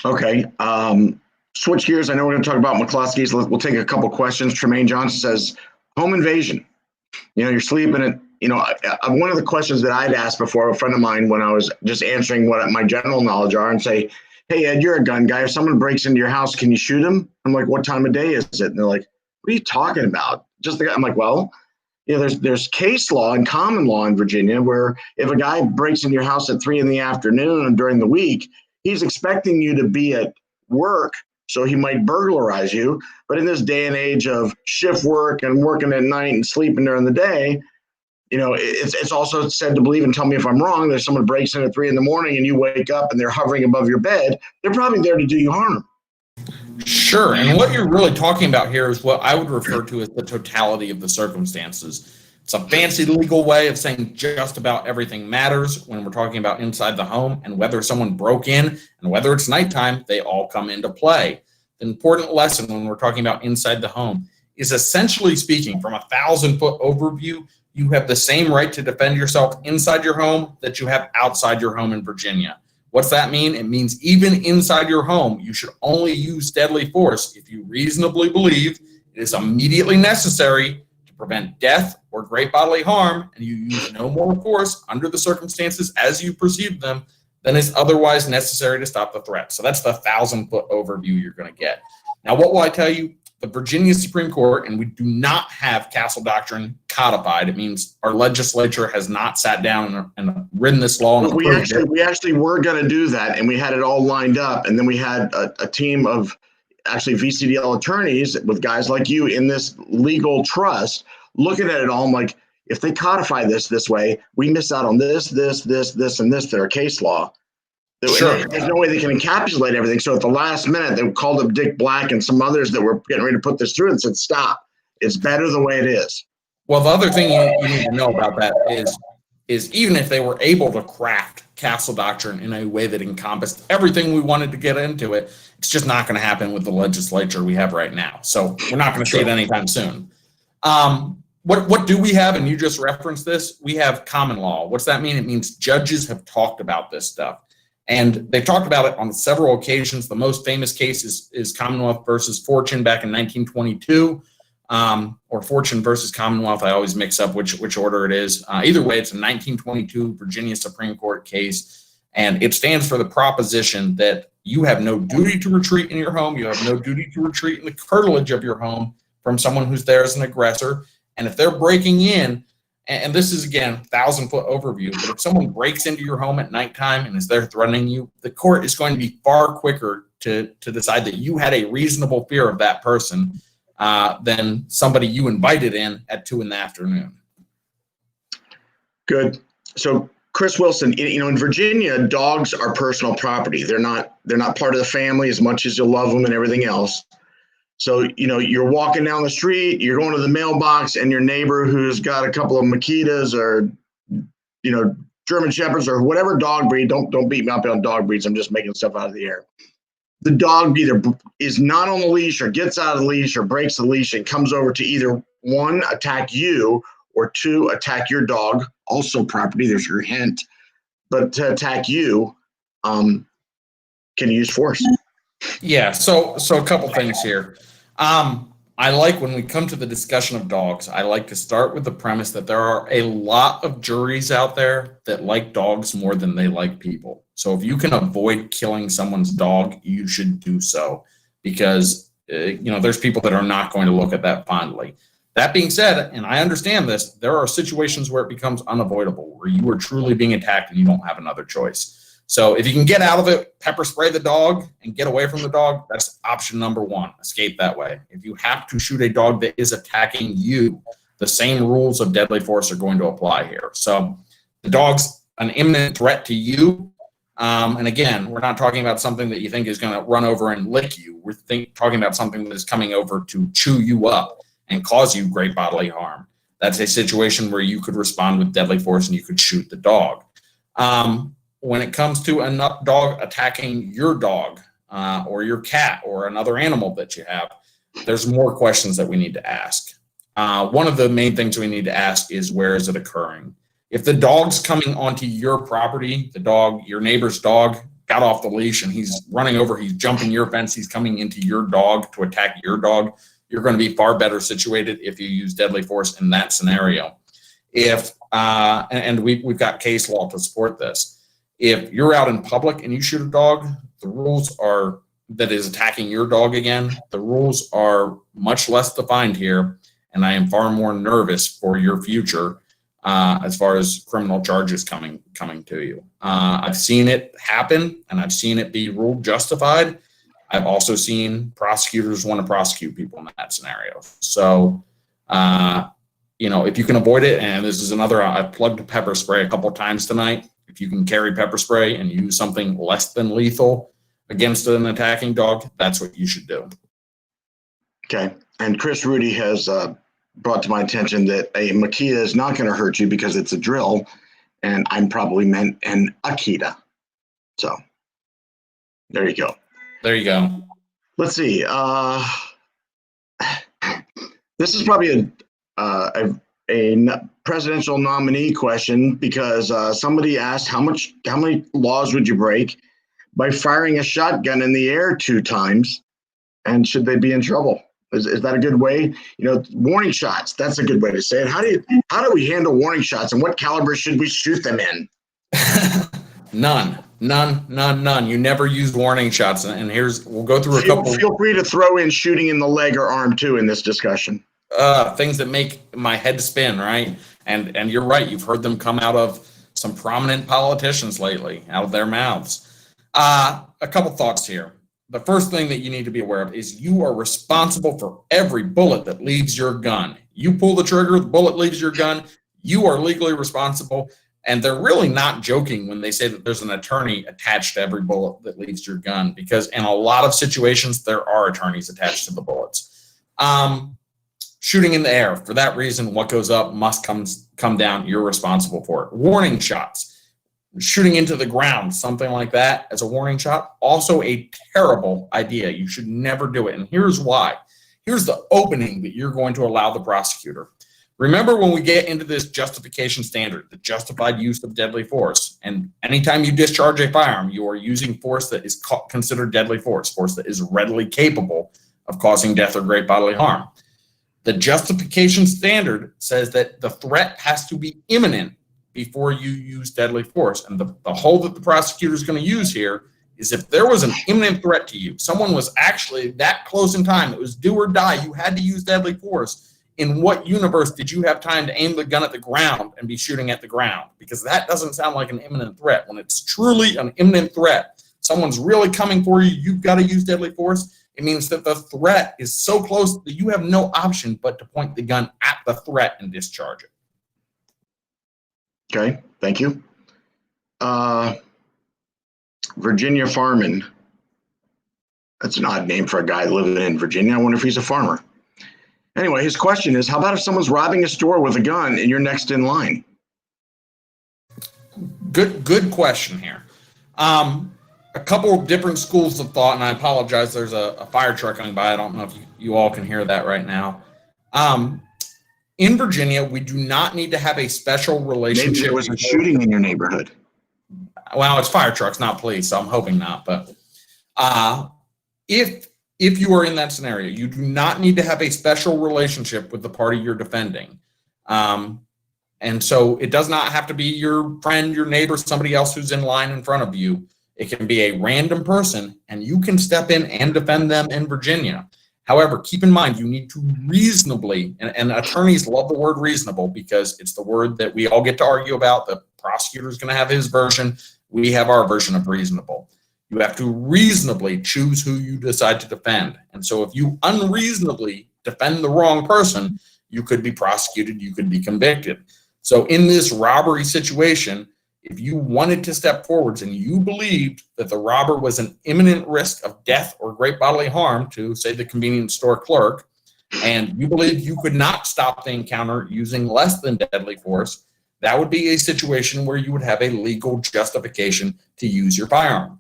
Okay. Switch gears. I know we're going to talk about McCluskey's. We'll take a couple questions. Tremaine Johnson says, home invasion. You're sleeping at, one of the questions that I'd asked before, a friend of mine, when I was just answering what my general knowledge are, and say, hey, Ed, you're a gun guy. If someone breaks into your house, can you shoot him? I'm like, what time of day is it? And they're like, what are you talking about? I'm like, well, there's case law and common law in Virginia where if a guy breaks into your house at 3 p.m. and during the week, he's expecting you to be at work, so he might burglarize you. But in this day and age of shift work and working at night and sleeping during the day, it's also said to believe, and tell me if I'm wrong, that if someone breaks in at 3 a.m. and you wake up and they're hovering above your bed, they're probably there to do you harm. Sure. And what you're really talking about here is what I would refer to as the totality of the circumstances. It's a fancy legal way of saying just about everything matters when we're talking about inside the home, and whether someone broke in and whether it's nighttime, they all come into play. The important lesson when we're talking about inside the home is, essentially speaking, from a 1,000-foot overview, you have the same right to defend yourself inside your home that you have outside your home in Virginia. What's that mean? It means even inside your home, you should only use deadly force if you reasonably believe it is immediately necessary to prevent death or great bodily harm, and you use no more force under the circumstances as you perceive them than is otherwise necessary to stop the threat. So that's the 1,000-foot overview you're going to get. Now, what will I tell you? The Virginia Supreme Court, and we do not have Castle Doctrine codified. It means our legislature has not sat down and written this law. We actually were going to do that, and we had it all lined up. And then we had a team of actually VCDL attorneys with guys like you in this legal trust looking at it all. I'm like, if they codify this way, we miss out on this, and this, that are case law. Sure. There's no way they can encapsulate everything. So at the last minute, they called up Dick Black and some others that were getting ready to put this through and said, stop. It's better the way it is. Well, the other thing you need to know about that is even if they were able to craft Castle Doctrine in a way that encompassed everything we wanted to get into it, it's just not going to happen with the legislature we have right now. So we're not going to see it anytime soon. what do we have? And you just referenced this. We have common law. What's that mean? It means judges have talked about this stuff. And they've talked about it on several occasions. The most famous case is Commonwealth versus Fortune back in 1922, or Fortune versus Commonwealth. I always mix up which order it is. Either way, it's a 1922 Virginia Supreme Court case, and it stands for the proposition that you have no duty to retreat in your home. You have no duty to retreat in the curtilage of your home from someone who's there as an aggressor. And if they're breaking in, and this is, again, 1,000-foot overview, but if someone breaks into your home at nighttime and is there threatening you, the court is going to be far quicker to decide that you had a reasonable fear of that person than somebody you invited in at 2 p.m. Good. So, Chris Wilson, in Virginia, dogs are personal property. They're not part of the family as much as you love them and everything else. So, you're walking down the street, you're going to the mailbox, and your neighbor who's got a couple of Makitas or, German Shepherds or whatever dog breed, don't beat me up on dog breeds. I'm just making stuff out of the air. The dog either is not on the leash or gets out of the leash or breaks the leash and comes over to either, 1, attack you, or 2, attack your dog, also property, there's your hint. But to attack you, can you use force? Yeah, so a couple things here. I like, when we come to the discussion of dogs, I like to start with the premise that there are a lot of juries out there that like dogs more than they like people. So if you can avoid killing someone's dog, you should do so, because there's people that are not going to look at that fondly. That being said, and I understand this, there are situations where it becomes unavoidable, where you are truly being attacked and you don't have another choice. So if you can get out of it, pepper spray the dog and get away from the dog, that's option number 1. Escape that way. If you have to shoot a dog that is attacking you, the same rules of deadly force are going to apply here. So the dog's an imminent threat to you. And again, we're not talking about something that you think is going to run over and lick you. We're talking about something that is coming over to chew you up and cause you great bodily harm. That's a situation where you could respond with deadly force and you could shoot the dog. When it comes to a dog attacking your dog or your cat or another animal that you have, there's more questions that we need to ask. One of the main things we need to ask is, where is it occurring? If the dog's coming onto your property, your neighbor's dog got off the leash and he's running over, he's jumping your fence, he's coming into your dog to attack your dog, you're going to be far better situated if you use deadly force in that scenario. And we've got case law to support this. If you're out in public and you shoot a dog, the rules are, that is attacking your dog again, the rules are much less defined here, and I am far more nervous for your future as far as criminal charges coming to you. I've seen it happen, and I've seen it be ruled justified. I've also seen prosecutors want to prosecute people in that scenario. So, if you can avoid it, and this is another, I've plugged pepper spray a couple of times tonight. If you can carry pepper spray and use something less than lethal against an attacking dog, that's what you should do. Okay. And Chris Rudy has brought to my attention that a Makita is not going to hurt you because it's a drill, and I'm probably meant an Akita. So there you go. There you go. Let's see. This is probably a presidential nominee question, because somebody asked how many laws would you break by firing a shotgun in the air 2 times, and should they be in trouble? Is that a good way? Warning shots, that's a good way to say it. How do we handle warning shots, and what caliber should we shoot them in? None. You never use warning shots, and we'll go through a couple. Feel free to throw in shooting in the leg or arm too in this discussion. Things that make my head spin, right? And you're right. You've heard them come out of some prominent politicians lately, out of their mouths. A couple thoughts here. The first thing that you need to be aware of is you are responsible for every bullet that leaves your gun. You pull the trigger, the bullet leaves your gun, you are legally responsible. And they're really not joking when they say that there's an attorney attached to every bullet that leaves your gun, because in a lot of situations, there are attorneys attached to the bullets. Shooting in the air, for that reason, what goes up must come down. You're responsible for it. Warning shots, shooting into the ground, something like that as a warning shot, also a terrible idea. You should never do it. And here's why. Here's the opening that you're going to allow the prosecutor. Remember when we get into this justification standard, the justified use of deadly force, and anytime you discharge a firearm, you are using force that is considered deadly force that is readily capable of causing death or great bodily harm. The justification standard says that the threat has to be imminent before you use deadly force. And the hole that the prosecutor is going to use here is if there was an imminent threat to you, someone was actually that close in time, it was do or die, you had to use deadly force. In what universe did you have time to aim the gun at the ground and be shooting at the ground? Because that doesn't sound like an imminent threat. When it's truly an imminent threat, someone's really coming for you, you've got to use deadly force. It means that the threat is so close that you have no option but to point the gun at the threat and discharge it. Okay, thank you. Virginia Farman. That's an odd name for a guy living in Virginia. I wonder if he's a farmer. Anyway, his question is, how about if someone's robbing a store with a gun and you're next in line? Good question here. A couple of different schools of thought, and I apologize, there's a fire truck coming by. I don't know if you all can hear that right now. In Virginia, we do not need to have a special relationship. Maybe there was a shooting in your neighborhood. Well, it's fire trucks, not police, so I'm hoping not. But if you are in that scenario, you do not need to have a special relationship with the party you're defending. And so it does not have to be your friend, your neighbor, somebody else who's in line in front of you. It can be a random person, and you can step in and defend them in Virginia. However, keep in mind, you need to reasonably, and attorneys love the word reasonable because it's the word that we all get to argue about. The prosecutor is going to have his version. We have our version of reasonable. You have to reasonably choose who you decide to defend. And so if you unreasonably defend the wrong person, you could be prosecuted, you could be convicted. So in this robbery situation, if you wanted to step forwards and you believed that the robber was an imminent risk of death or great bodily harm to, say, the convenience store clerk, and you believed you could not stop the encounter using less than deadly force, that would be a situation where you would have a legal justification to use your firearm.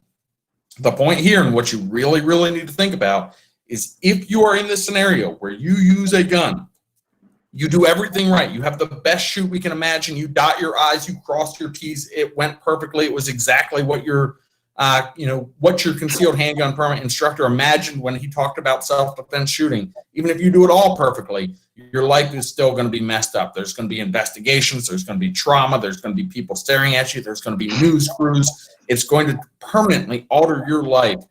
The point here, and what you really, really need to think about, is if you are in this scenario where you use a gun, you do everything right. You have the best shoot we can imagine. You dot your I's, you cross your T's. It went perfectly. It was exactly what your concealed handgun permit instructor imagined when he talked about self-defense shooting. Even if you do it all perfectly, your life is still going to be messed up. There's going to be investigations. There's going to be trauma. There's going to be people staring at you. There's going to be news crews. It's going to permanently alter your life.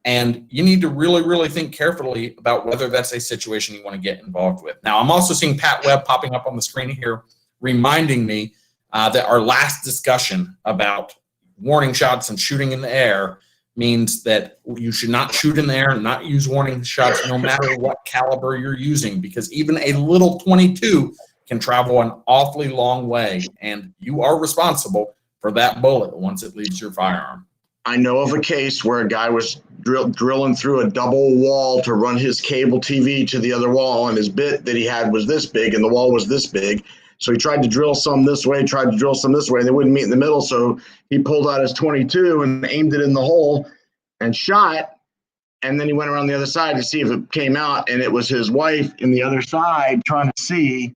And you need to really, really think carefully about whether that's a situation you want to get involved with. Now, I'm also seeing Pat Webb popping up on the screen here, reminding me that our last discussion about warning shots and shooting in the air means that you should not shoot in the air and not use warning shots no matter what caliber you're using, because even a little .22 can travel an awfully long way, and you are responsible for that bullet once it leaves your firearm. I know of a case where a guy was drilling through a double wall to run his cable TV to the other wall, and his bit that he had was this big and the wall was this big. So he tried to drill some this way, tried to drill some this way, and they wouldn't meet in the middle. So he pulled out his .22 and aimed it in the hole and shot. And then he went around the other side to see if it came out, and it was his wife in the other side trying to see.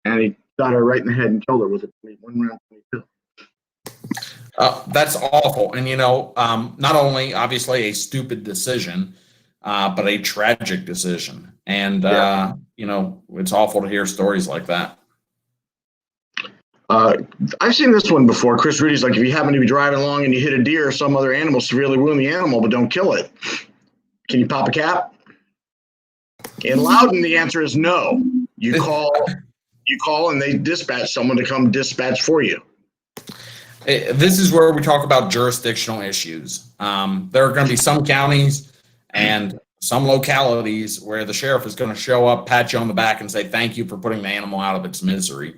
And he shot her right in the head and killed her with a one round .22. That's awful. And, not only obviously a stupid decision, but a tragic decision. And, it's awful to hear stories like that. I've seen this one before. Chris Rudy's like, if you happen to be driving along and you hit a deer or some other animal, severely wound the animal, but don't kill it, can you pop a cap? In Loudon, the answer is no. You call and they dispatch someone to come dispatch for you. This is where we talk about jurisdictional issues. There are going to be some counties and some localities where the sheriff is going to show up, pat you on the back, and say, thank you for putting the animal out of its misery.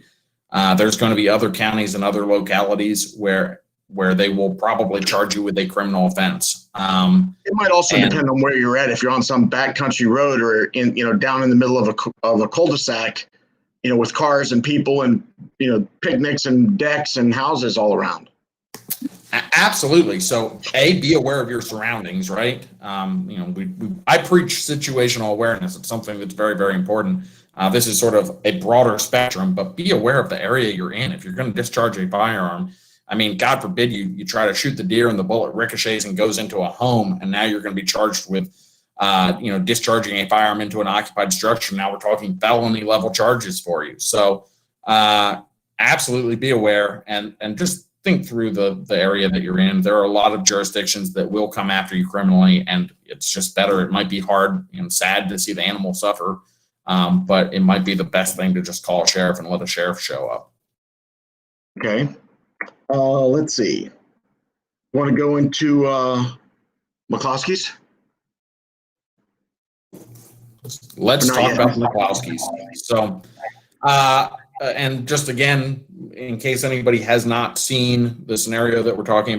There's going to be other counties and other localities where they will probably charge you with a criminal offense. It might also depend on where you're at. If you're on some backcountry road or down in the middle of a cul-de-sac, with cars and people and, picnics and decks and houses all around. Absolutely. So, be aware of your surroundings, right? I preach situational awareness. It's something that's very, very important. This is sort of a broader spectrum, but be aware of the area you're in. If you're going to discharge a firearm, I mean, God forbid you try to shoot the deer and the bullet ricochets and goes into a home, and now you're going to be charged with, discharging a firearm into an occupied structure. Now we're talking felony level charges for you. So, absolutely be aware and just think through the area that you're in. There are a lot of jurisdictions that will come after you criminally, and it's just better. It might be hard and sad to see the animal suffer, but it might be the best thing to just call a sheriff and let a sheriff show up. Okay. Let's see. Want to go into McCloskey's? Let's talk about the McCloskey's. So, and just again, in case anybody has not seen the scenario that we're talking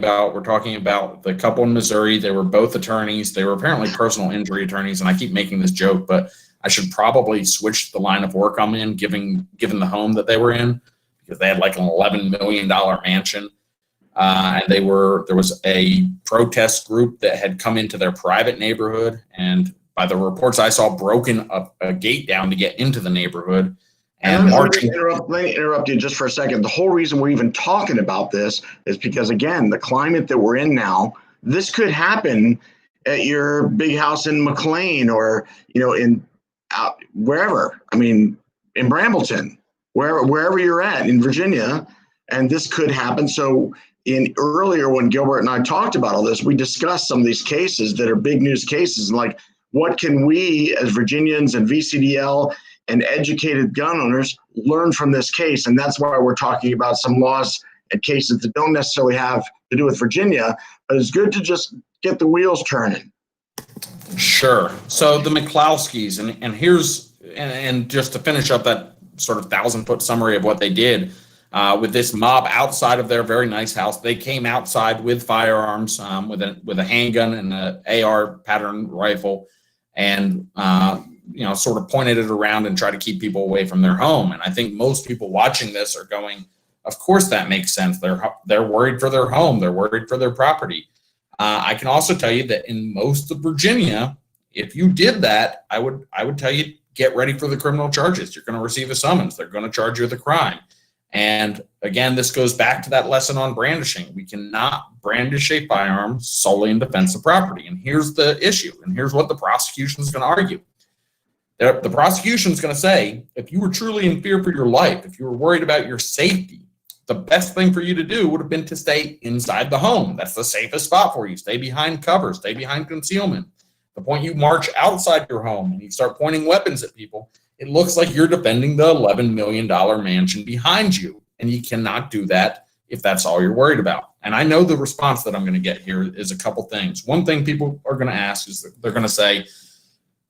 about the couple in Missouri. They were both attorneys. They were apparently personal injury attorneys, and I keep making this joke, but I should probably switch the line of work I'm in, given the home that they were in, because they had like an $11 million mansion. And there was a protest group that had come into their private neighborhood, and by the reports I saw, broken a gate down to get into the neighborhood. And let me interrupt you just for a second. The whole reason we're even talking about this is because, again, the climate that we're in now, this could happen at your big house in McLean or, wherever. I mean, in Brambleton, wherever you're at in Virginia, and this could happen. So earlier when Gilbert and I talked about all this, we discussed some of these cases that are big news cases, and like, what can we as Virginians and VCDL and educated gun owners learn from this case? And that's why we're talking about some laws and cases that don't necessarily have to do with Virginia, but it's good to just get the wheels turning. Sure. So the McCloskey's, and just to finish up that sort of 1,000-foot summary of what they did with this mob outside of their very nice house. They came outside with firearms, with a handgun and an AR pattern rifle, and sort of pointed it around and try to keep people away from their home. And I think most people watching this are going, of course that makes sense. They're worried for their home. They're worried for their property. I can also tell you that in most of Virginia, if you did that, I would tell you, get ready for the criminal charges. You're going to receive a summons. They're going to charge you with a crime. And again, this goes back to that lesson on brandishing. We cannot brandish a firearm solely in defense of property. And here's the issue, and here's what the prosecution is going to argue. The prosecution is going to say, if you were truly in fear for your life, if you were worried about your safety, the best thing for you to do would have been to stay inside the home. That's the safest spot for you. Stay behind cover, stay behind concealment. The point you march outside your home and you start pointing weapons at people, it looks like you're defending the $11 million mansion behind you. And you cannot do that if that's all you're worried about. And I know the response that I'm going to get here is a couple things. One thing people are going to ask is that they're going to say,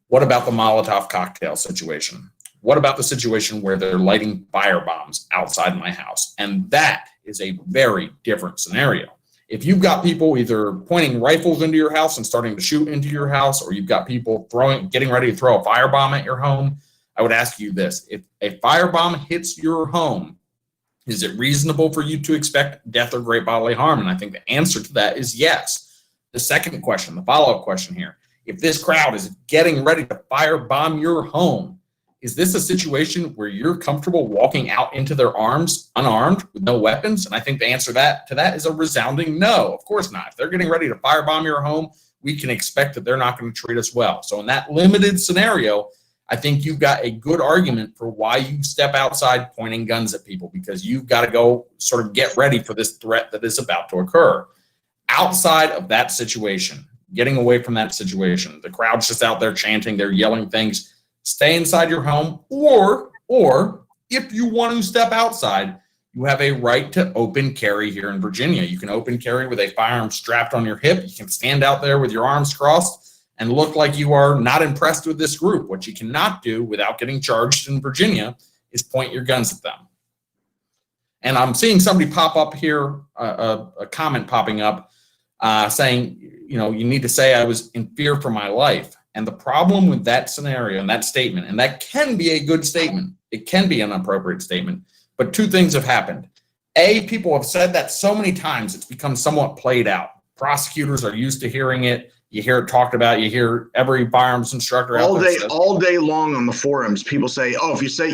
what about the Molotov cocktail situation? What about the situation where they're lighting fire bombs outside my house? And that is a very different scenario. If you've got people either pointing rifles into your house and starting to shoot into your house, or you've got people getting ready to throw a firebomb at your home, I would ask you this. If a firebomb hits your home, is it reasonable for you to expect death or great bodily harm? And I think the answer to that is yes. The second question, the follow-up question here, if this crowd is getting ready to firebomb your home, is this a situation where you're comfortable walking out into their arms unarmed with no weapons? And I think the answer to that is a resounding no. Of course not. If they're getting ready to firebomb your home, we can expect that they're not going to treat us well. So in that limited scenario, I think you've got a good argument for why you step outside pointing guns at people, because you've got to go sort of get ready for this threat that is about to occur. Outside of that situation, getting away from that situation, the crowd's just out there chanting, they're yelling things, stay inside your home, or if you want to step outside, you have a right to open carry here in Virginia. You can open carry with a firearm strapped on your hip. You can stand out there with your arms crossed and look like you are not impressed with this group. What you cannot do without getting charged in Virginia is point your guns at them. And I'm seeing somebody pop up here, a comment popping up saying, you need to say I was in fear for my life. And the problem with that scenario and that statement, and that can be a good statement, it can be an appropriate statement, but two things have happened. People have said that so many times, it's become somewhat played out. Prosecutors are used to hearing it. You hear it talked about. You hear every firearms instructor all day long on the forums. People say, "Oh, if you say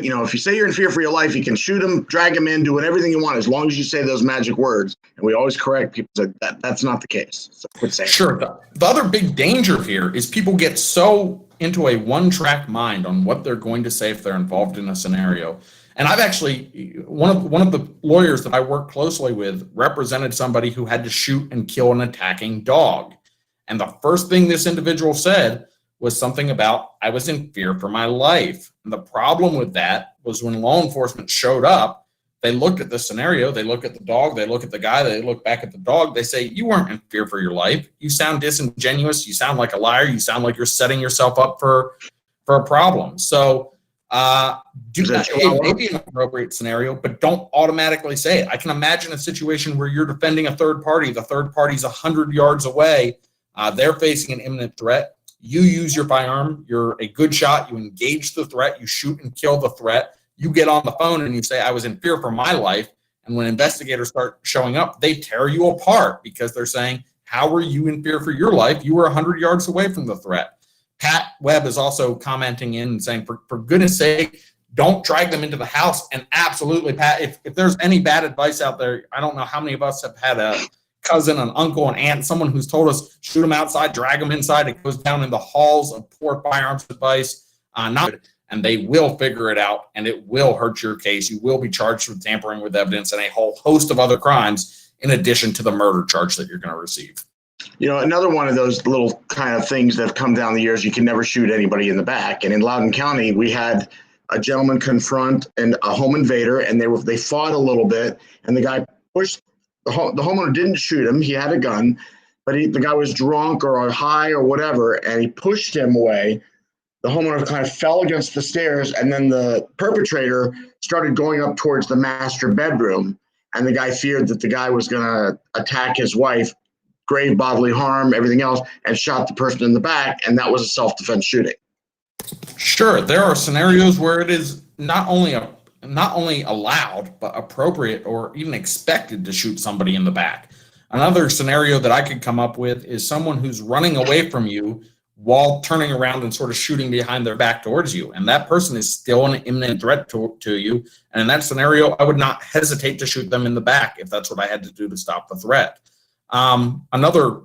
you're in fear for your life, you can shoot him, drag him in, do whatever you want, as long as you say those magic words." And we always correct people that that's not the case. So quit saying. Sure. The other big danger here is people get so into a one-track mind on what they're going to say if they're involved in a scenario. And I've actually, one of the lawyers that I work closely with represented somebody who had to shoot and kill an attacking dog. And the first thing this individual said was something about, I was in fear for my life. And the problem with that was when law enforcement showed up, they looked at the scenario, they look at the dog, they look at the guy, they look back at the dog, they say, you weren't in fear for your life. You sound disingenuous. You sound like a liar. You sound like you're setting yourself up for a problem. So do that. It may be an appropriate scenario, but don't automatically say it. I can imagine a situation where you're defending a third party. The third party's 100 yards away. They're facing an imminent threat. You use your firearm. You're a good shot. You engage the threat. You shoot and kill the threat. You get on the phone and you say, I was in fear for my life. And when investigators start showing up, they tear you apart because they're saying, how were you in fear for your life? You were 100 yards away from the threat. Pat Webb is also commenting in and saying, for goodness sake, don't drag them into the house. And absolutely, Pat, if there's any bad advice out there, I don't know how many of us have had a cousin, an uncle, an aunt, someone who's told us, shoot them outside, drag them inside. It goes down in the halls of poor firearms advice. And they will figure it out, and it will hurt your case. You will be charged with tampering with evidence and a whole host of other crimes in addition to the murder charge that you're going to receive. You know, another one of those little kind of things that have come down the years, you can never shoot anybody in the back. And in Loudoun County, we had a gentleman confront a home invader, and they fought a little bit, and the guy pushed the homeowner didn't shoot him. He had a gun, but the guy was drunk or high or whatever, and he pushed him away. The homeowner kind of fell against the stairs, and then the perpetrator started going up towards the master bedroom, and the guy feared that the guy was going to attack his wife, grave bodily harm, everything else, and shot the person in the back, and that was a self-defense shooting. Sure, there are scenarios where it is not only allowed, but appropriate or even expected to shoot somebody in the back. Another scenario that I could come up with is someone who's running away from you while turning around and sort of shooting behind their back towards you. And that person is still an imminent threat to you. And in that scenario, I would not hesitate to shoot them in the back if that's what I had to do to stop the threat. When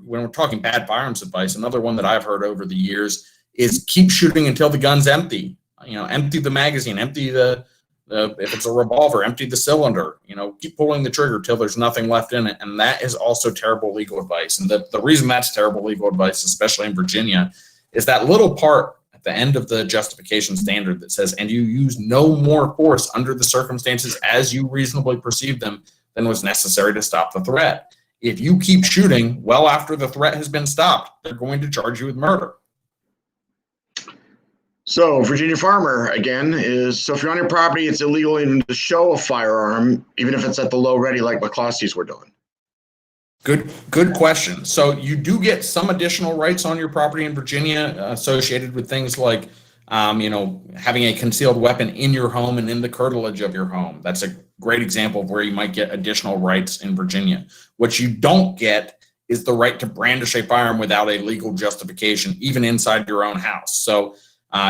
we're talking bad firearms advice, another one that I've heard over the years is keep shooting until the gun's empty. Empty the magazine, empty if it's a revolver, empty the cylinder, keep pulling the trigger till there's nothing left in it. And that is also terrible legal advice. And the reason that's terrible legal advice, especially in Virginia, is that little part at the end of the justification standard that says, and you use no more force under the circumstances as you reasonably perceive them than was necessary to stop the threat. If you keep shooting well after the threat has been stopped, they're going to charge you with murder. So Virginia Farmer, again, so if you're on your property, it's illegal even to show a firearm, even if it's at the low ready like McCloskeys were doing. Good question. So you do get some additional rights on your property in Virginia associated with things like, having a concealed weapon in your home and in the curtilage of your home. That's a great example of where you might get additional rights in Virginia. What you don't get is the right to brandish a firearm without a legal justification, even inside your own house. So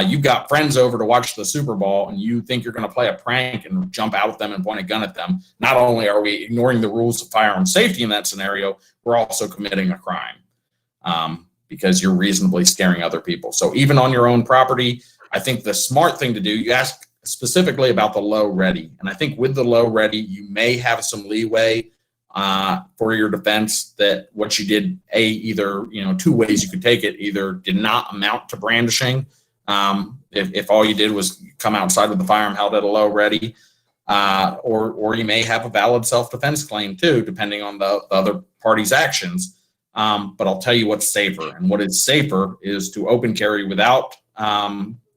you've got friends over to watch the Super Bowl and you think you're going to play a prank and jump out at them and point a gun at them. Not only are we ignoring the rules of firearm safety in that scenario, we're also committing a crime because you're reasonably scaring other people. So even on your own property, I think the smart thing to do, you ask specifically about the low ready. And I think with the low ready, you may have some leeway for your defense that what you did, either, two ways you could take it, either did not amount to brandishing. If all you did was come outside with the firearm held at a low ready, or you may have a valid self-defense claim too, depending on the other party's actions. But I'll tell you what's safer, and what is safer is to open carry without,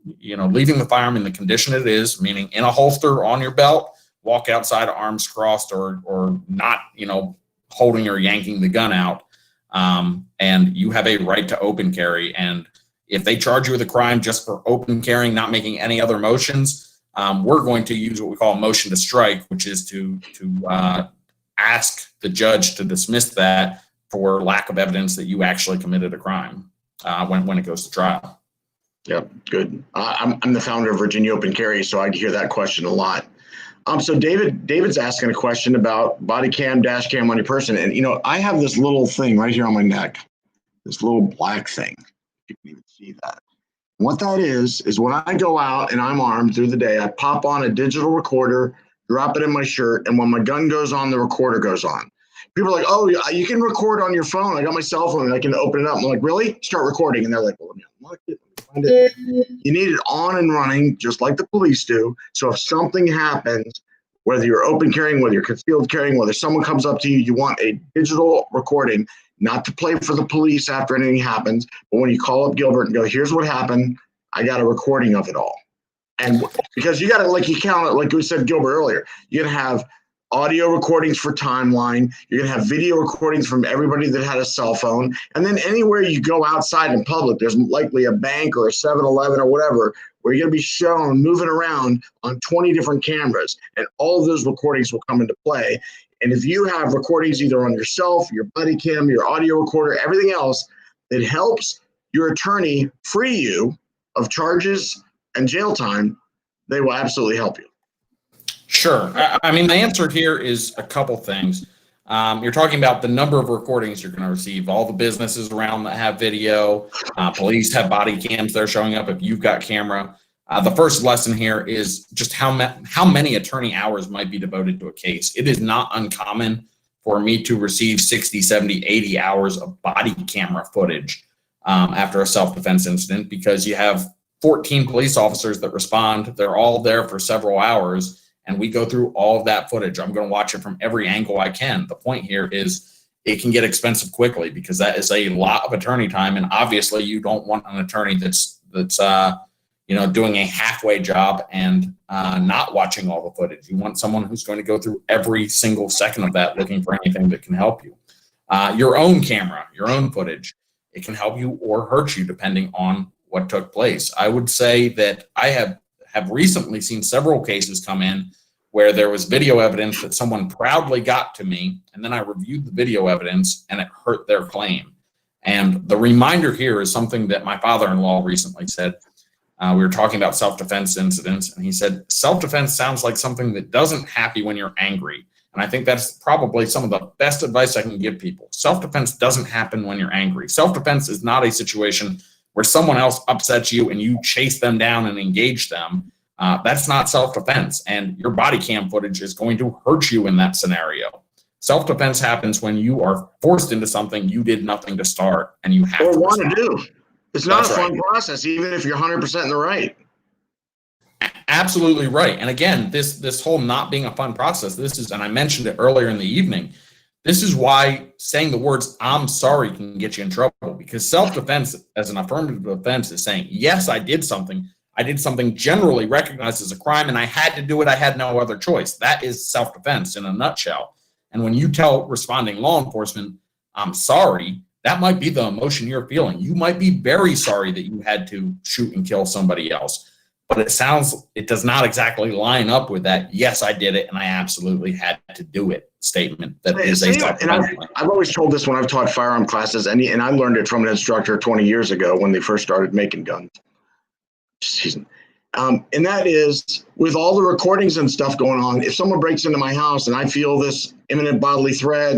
leaving the firearm in the condition it is, meaning in a holster on your belt, walk outside arms crossed, or not, holding or yanking the gun out. And you have a right to open carry. And if they charge you with a crime just for open carrying, not making any other motions, we're going to use what we call a motion to strike, which is to ask the judge to dismiss that for lack of evidence that you actually committed a crime when it goes to trial. Yeah, good. I'm the founder of Virginia Open Carry, so I hear that question a lot. So David's asking a question about body cam, dash cam on your person. And, I have this little thing right here on my neck, this little black thing. You can even see that. What that is when I go out and I'm armed through the day, I pop on a digital recorder, drop it in my shirt, and when my gun goes on, the recorder goes on. People are like, oh, you can record on your phone. I got my cell phone and I can open it up. I'm like, really? Start recording. And they're like, well, let me unlock it. Let me find it. You need it on and running, just like the police do. So if something happens, whether you're open carrying, whether you're concealed carrying, whether someone comes up to you, you want a digital recording, not to play for the police after anything happens. But when you call up Gilbert and go, here's what happened, I got a recording of it all. And because you got to, like you count it, like we said, Gilbert earlier, you're going to have audio recordings for timeline. You're going to have video recordings from everybody that had a cell phone. And then anywhere you go outside in public, there's likely a bank or a 7-Eleven or whatever, where you're going to be shown moving around on 20 different cameras. And all of those recordings will come into play. And if you have recordings either on yourself, your body cam, your audio recorder, everything else that helps your attorney free you of charges and jail time, they will absolutely help you. Sure. I mean, the answer here is a couple things. You're talking about the number of recordings you're going to receive, all the businesses around that have video, police have body cams, they're showing up if you've got camera. The first lesson here is just how many attorney hours might be devoted to a case. It is not uncommon for me to receive 60, 70, 80 hours of body camera footage after a self-defense incident, because you have 14 police officers that respond. They're all there for several hours. And we go through all of that footage. I'm going to watch it from every angle I can. The point here is it can get expensive quickly, because that is a lot of attorney time. And obviously you don't want an attorney that's doing a halfway job and not watching all the footage. You want someone who's going to go through every single second of that, looking for anything that can help you. Your own camera, your own footage, it can help you or hurt you depending on what took place. I would say that I have recently seen several cases come in where there was video evidence that someone proudly got to me, and then I reviewed the video evidence and it hurt their claim. And the reminder here is something that my father-in-law recently said. We were talking about self-defense incidents, and he said, self-defense sounds like something that doesn't happen when you're angry. And I think that's probably some of the best advice I can give people. Self-defense doesn't happen when you're angry. Self-defense is not a situation where someone else upsets you and you chase them down and engage them. That's not self-defense, and your body cam footage is going to hurt you in that scenario. Self-defense happens when you are forced into something you did nothing to start, and you have to want to do. It's not That's a fun right. process, even if you're 100% in the right. Absolutely right. And again, this whole not being a fun process, and I mentioned it earlier in the evening, this is why saying the words "I'm sorry" can get you in trouble, because self-defense as an affirmative defense is saying, yes, I did something. I did something generally recognized as a crime, and I had to do it. I had no other choice. That is self-defense in a nutshell. And when you tell responding law enforcement, "I'm sorry," that might be the emotion you're feeling. You might be very sorry that you had to shoot and kill somebody else. But it does not exactly line up with that, yes, I did it, and I absolutely had to do it statement. That is a self-defense. I've always told this when I've taught firearm classes, and I learned it from an instructor 20 years ago when they first started making guns. And that is, with all the recordings and stuff going on, if someone breaks into my house and I feel this imminent bodily threat,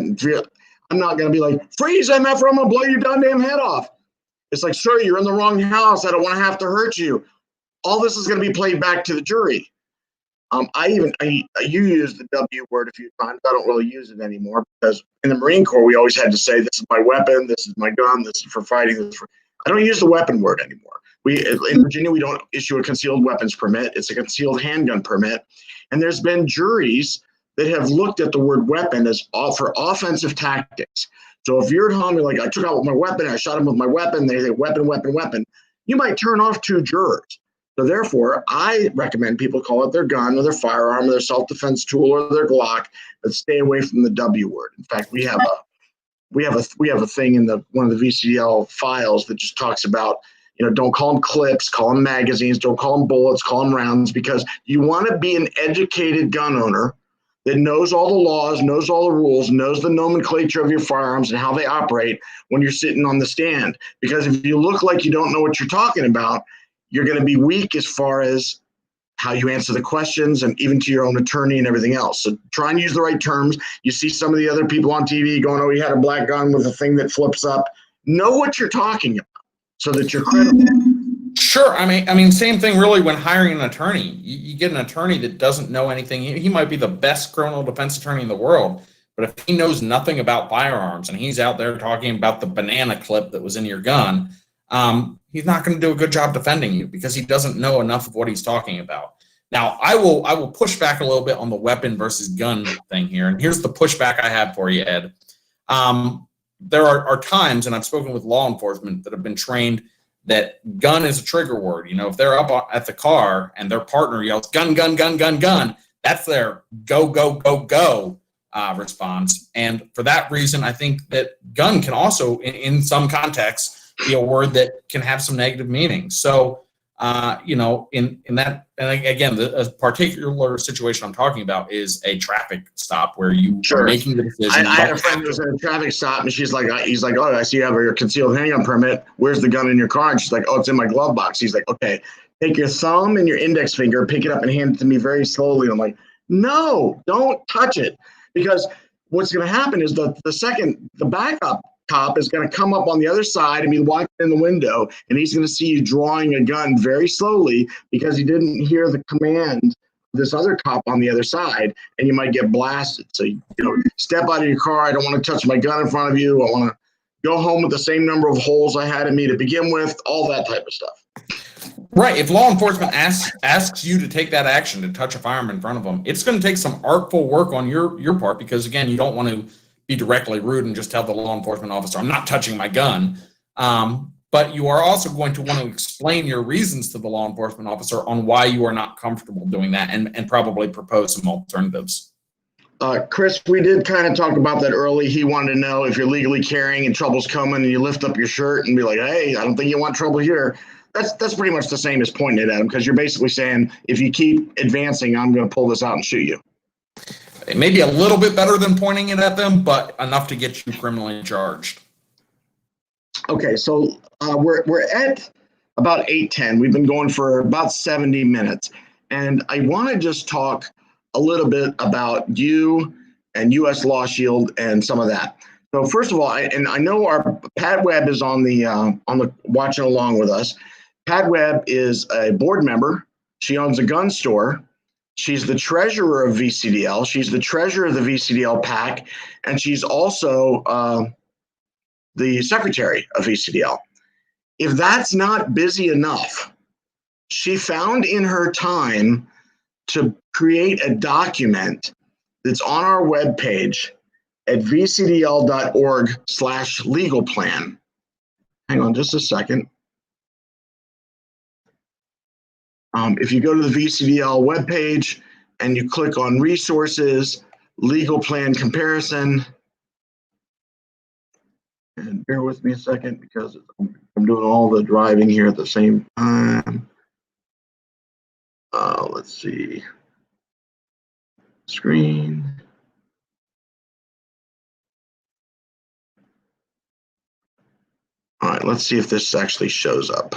I'm not going to be like, freeze, MF, I'm going to blow your goddamn head off. It's like, sir, you're in the wrong house. I don't want to have to hurt you. All this is going to be played back to the jury. You used the W word a few times. I don't really use it anymore, because in the Marine Corps, we always had to say, this is my weapon, this is my gun, this is for fighting. I don't use the weapon word anymore. In Virginia, we don't issue a concealed weapons permit. It's a concealed handgun permit. And there's been juries that have looked at the word weapon as for offensive tactics. So if you're at home, you're like, I took out my weapon, I shot him with my weapon, they say weapon, weapon, weapon, you might turn off 2 jurors. So therefore, I recommend people call it their gun or their firearm or their self-defense tool or their Glock, but stay away from the W word. In fact, we have a thing in one of the VCDL files that just talks about, don't call them clips, call them magazines, don't call them bullets, call them rounds, because you want to be an educated gun owner that knows all the laws, knows all the rules, knows the nomenclature of your firearms and how they operate when you're sitting on the stand. Because if you look like you don't know what you're talking about, you're going to be weak as far as how you answer the questions and even to your own attorney and everything else. So try and use the right terms. You see some of the other people on TV going, oh, he had a black gun with a thing that flips up. Know what you're talking about so that you're credible. Sure. I mean, same thing really when hiring an attorney. You get an attorney that doesn't know anything. He might be the best criminal defense attorney in the world, but if he knows nothing about firearms and he's out there talking about the banana clip that was in your gun, he's not going to do a good job defending you because he doesn't know enough of what he's talking about. Now, I will push back a little bit on the weapon versus gun thing here, and here's the pushback I have for you, Ed. There are times, and I've spoken with law enforcement that have been trained that gun is a trigger word. You know, if they're up at the car and their partner yells gun, gun, gun, gun, gun, that's their go, go, go, go response. And for that reason, I think that gun can also, in some contexts, be a word that can have some negative meaning. So, in that, and again, a particular situation I'm talking about is a traffic stop where you are making the decision. I had a friend who was at a traffic stop, and he's like, oh, I see you have your concealed handgun permit. Where's the gun in your car? And she's like, oh, it's in my glove box. He's like, okay, take your thumb and your index finger, pick it up and hand it to me very slowly. And I'm like, no, don't touch it. Because what's going to happen is the backup cop is going to come up on the other side and be watching in the window, and he's going to see you drawing a gun very slowly because he didn't hear the command of this other cop on the other side, and you might get blasted. So, step out of your car. I don't want to touch my gun in front of you. I want to go home with the same number of holes I had in me to begin with, all that type of stuff. Right. If law enforcement asks you to take that action to touch a firearm in front of them, it's going to take some artful work on your part because, again, you don't want to be directly rude and just tell the law enforcement officer, I'm not touching my gun. But you are also going to want to explain your reasons to the law enforcement officer on why you are not comfortable doing that and probably propose some alternatives. Chris, we did kind of talk about that early. He wanted to know if you're legally carrying and trouble's coming and you lift up your shirt and be like, hey, I don't think you want trouble here. That's pretty much the same as pointing it at him because you're basically saying, if you keep advancing, I'm going to pull this out and shoot you. It may be a little bit better than pointing it at them, but enough to get you criminally charged. Okay, so we're at about 8:10. We've been going for about 70 minutes. And I want to just talk a little bit about you and US Law Shield and some of that. So first of all, I know our Pat Webb is on the watching along with us. Pat Webb is a board member. She owns a gun store. She's the treasurer of VCDL. She's the treasurer of the VCDL PAC, and she's also the secretary of VCDL. If that's not busy enough, she found in her time to create a document that's on our webpage at vcdl.org/legal plan. Hang on just a second. If you go to the VCDL webpage and you click on resources, legal plan comparison, and bear with me a second because I'm doing all the driving here at the same time. Let's see. Screen. All right, let's see if this actually shows up.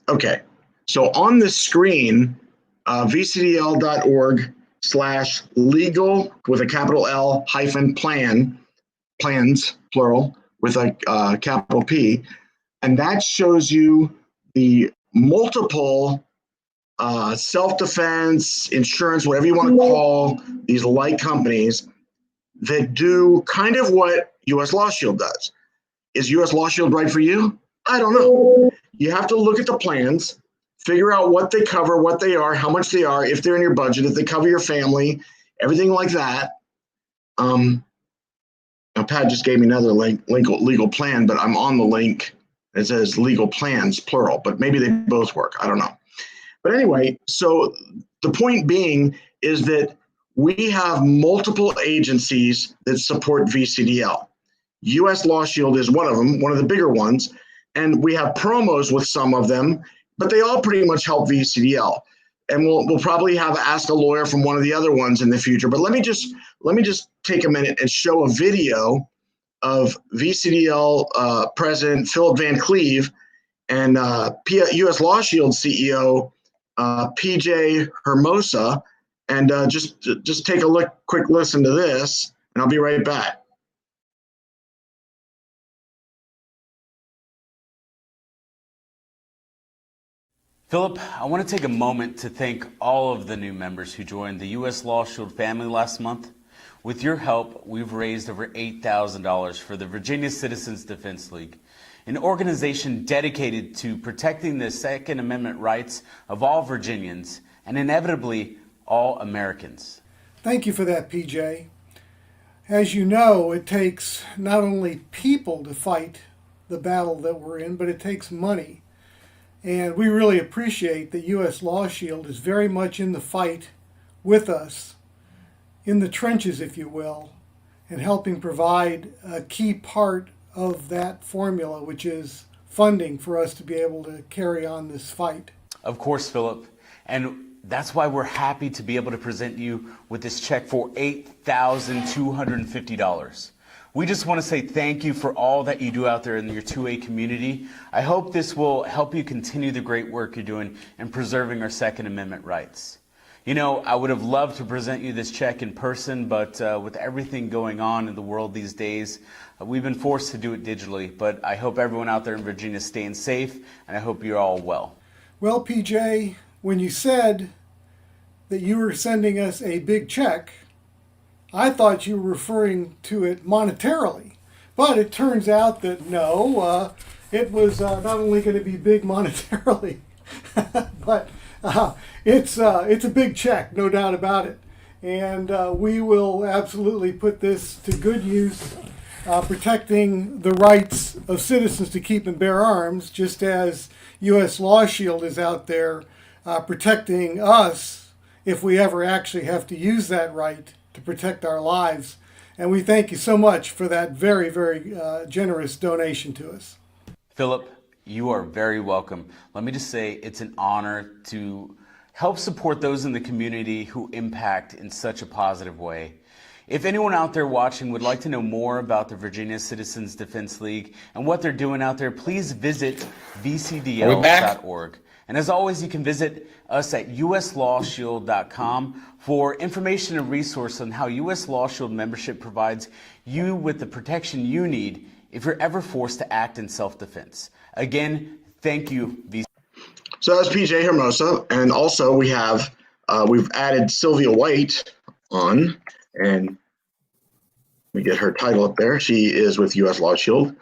Okay, so on the screen, vcdl.org/legal with a capital L hyphen plans, plural, with a capital P, and that shows you the multiple self-defense, insurance, whatever you want to call these light companies that do kind of what US Law Shield does. Is US Law Shield right for you? I don't know. You have to look at the plans, figure out what they cover, what they are, how much they are, if they're in your budget, if they cover your family, everything like that. Now Pat just gave me another link, legal plan, but I'm on the link. It says legal plans, plural, but maybe they both work. I don't know. But anyway, so the point being is that we have multiple agencies that support VCDL. US Law Shield is one of them, one of the bigger ones. And we have promos with some of them but they all pretty much help VCDL. And we'll probably have ask a lawyer from one of the other ones in the future. But let me just take a minute and show a video of VCDL President Philip Van Cleve and U.S. Law Shield CEO PJ Hermosa, and just take a quick listen to this, and I'll be right back. Philip, I want to take a moment to thank all of the new members who joined the U.S. Law Shield family last month. With your help, we've raised over $8,000 for the Virginia Citizens Defense League, an organization dedicated to protecting the Second Amendment rights of all Virginians and inevitably all Americans. Thank you for that, PJ. As you know, it takes not only people to fight the battle that we're in, but it takes money. And we really appreciate that U.S. Law Shield is very much in the fight with us, in the trenches, if you will, and helping provide a key part of that formula, which is funding for us to be able to carry on this fight. Of course, Philip. And that's why we're happy to be able to present you with this check for $8,250. We just want to say thank you for all that you do out there in your 2A community. I hope this will help you continue the great work you're doing in preserving our Second Amendment rights. You know, I would have loved to present you this check in person, but with everything going on in the world these days, we've been forced to do it digitally. But I hope everyone out there in Virginia is staying safe, and I hope you're all well. Well, PJ, when you said that you were sending us a big check, I thought you were referring to it monetarily, but it turns out that no, it was not only going to be big monetarily, but it's a big check, no doubt about it. And we will absolutely put this to good use, protecting the rights of citizens to keep and bear arms, just as U.S. Law Shield is out there protecting us if we ever actually have to use that right to protect our lives. And we thank you so much for that very, very generous donation to us. Philip, you are very welcome. Let me just say it's an honor to help support those in the community who impact in such a positive way. If anyone out there watching would like to know more about the Virginia Citizens Defense League and what they're doing out there, please visit VCDL.org. And as always, you can visit us at uslawshield.com for information and resources on how U.S. Law Shield membership provides you with the protection you need if you're ever forced to act in self-defense. Again, thank you, VCDL. So that's PJ Hermosa, and also we've added Sylvia White on, and we get her title up there. She is with U.S. Law Shield,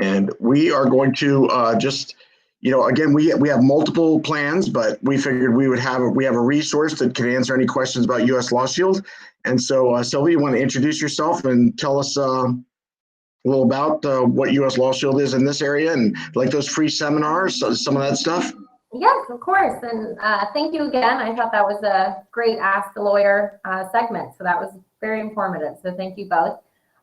and we are going to again, we have multiple plans, but we figured we have a resource that can answer any questions about U.S. Law Shield. And so, Sylvia, you want to introduce yourself and tell us a little about what U.S. Law Shield is in this area, and like those free seminars, some of that stuff? Yes, of course. And thank you again. I thought that was a great Ask a Lawyer segment. So that was very informative. So thank you both.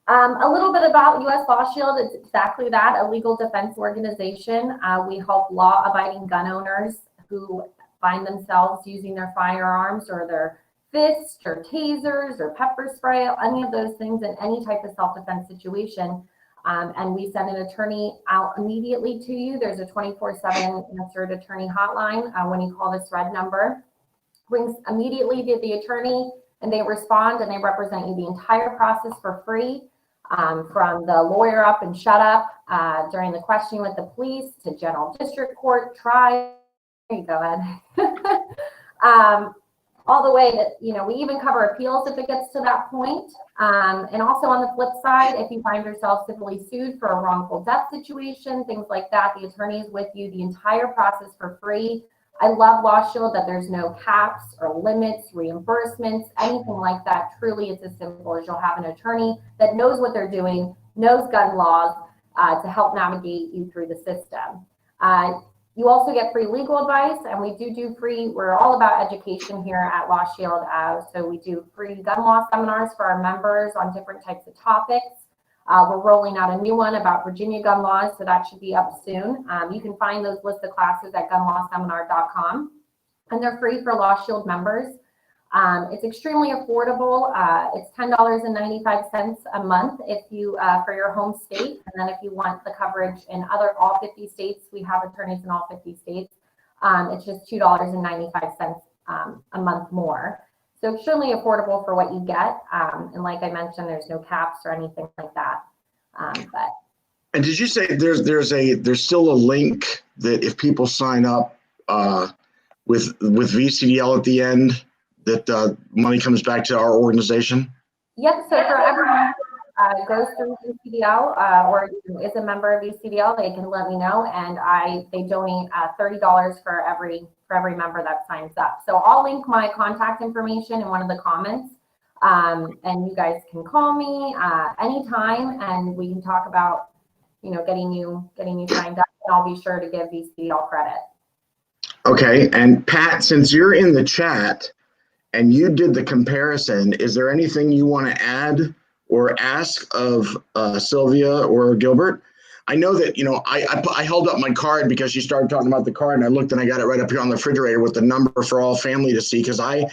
A little bit about U.S. Law Shield. It's exactly that, a legal defense organization. We help law-abiding gun owners who find themselves using their firearms or their fists or tasers or pepper spray, any of those things in any type of self-defense situation. And we send an attorney out immediately to you. There's a 24/7 answered attorney hotline when you call this red number. Rings immediately to the attorney, and they respond and they represent you the entire process for free, from the lawyer up and shut up during the questioning with the police to general district court, trial. There you go, Ed. All the way that, we even cover appeals if it gets to that point. And also on the flip side, if you find yourself civilly sued for a wrongful death situation, things like that, the attorney is with you the entire process for free. I love Law Shield that there's no caps or limits, reimbursements, anything like that. Truly, it's as simple as you'll have an attorney that knows what they're doing, knows gun laws, to help navigate you through the system. You also get free legal advice, and we do free, we're all about education here at Law Shield. So we do free gun law seminars for our members on different types of topics. We're rolling out a new one about Virginia gun laws, so that should be up soon. You can find those list of classes at gunlawseminar.com, and they're free for Law Shield members. It's extremely affordable. It's $10.95 a month if you for your home state, and then if you want the coverage in all 50 states, we have attorneys in all 50 states. It's just $2.95 a month more. So extremely affordable for what you get. And like I mentioned, there's no caps or anything like that. And did you say there's still a link that if people sign up with VCDL at the end, that money comes back to our organization? Yep. So for everyone goes through VCDL or is a member of VCDL, they can let me know, and they donate $30 for every member that signs up. So I'll link my contact information in one of the comments, and you guys can call me anytime, and we can talk about getting you signed up, and I'll be sure to give VCDL credit. Okay, and Pat, since you're in the chat and you did the comparison, is there anything you want to add or ask of Sylvia or Gilbert? I know that, I held up my card because she started talking about the card, and I looked and I got it right up here on the refrigerator with the number for all family to see, because I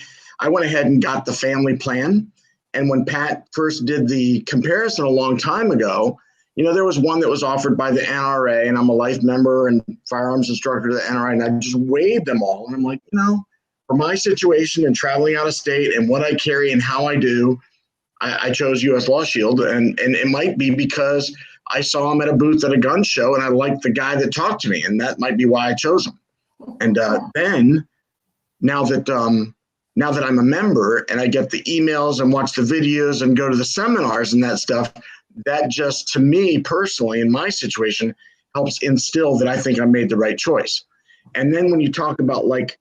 went ahead and got the family plan. And when Pat first did the comparison a long time ago, there was one that was offered by the NRA, and I'm a life member and firearms instructor to the NRA, and I just weighed them all. And I'm like, for my situation and traveling out of state and what I carry and how I do, I chose U.S. Law Shield, and it might be because I saw him at a booth at a gun show and I liked the guy that talked to me, and that might be why I chose him. And then now that I'm a member and I get the emails and watch the videos and go to the seminars and that stuff, that just, to me personally, in my situation, helps instill that I think I made the right choice. And then when you talk about like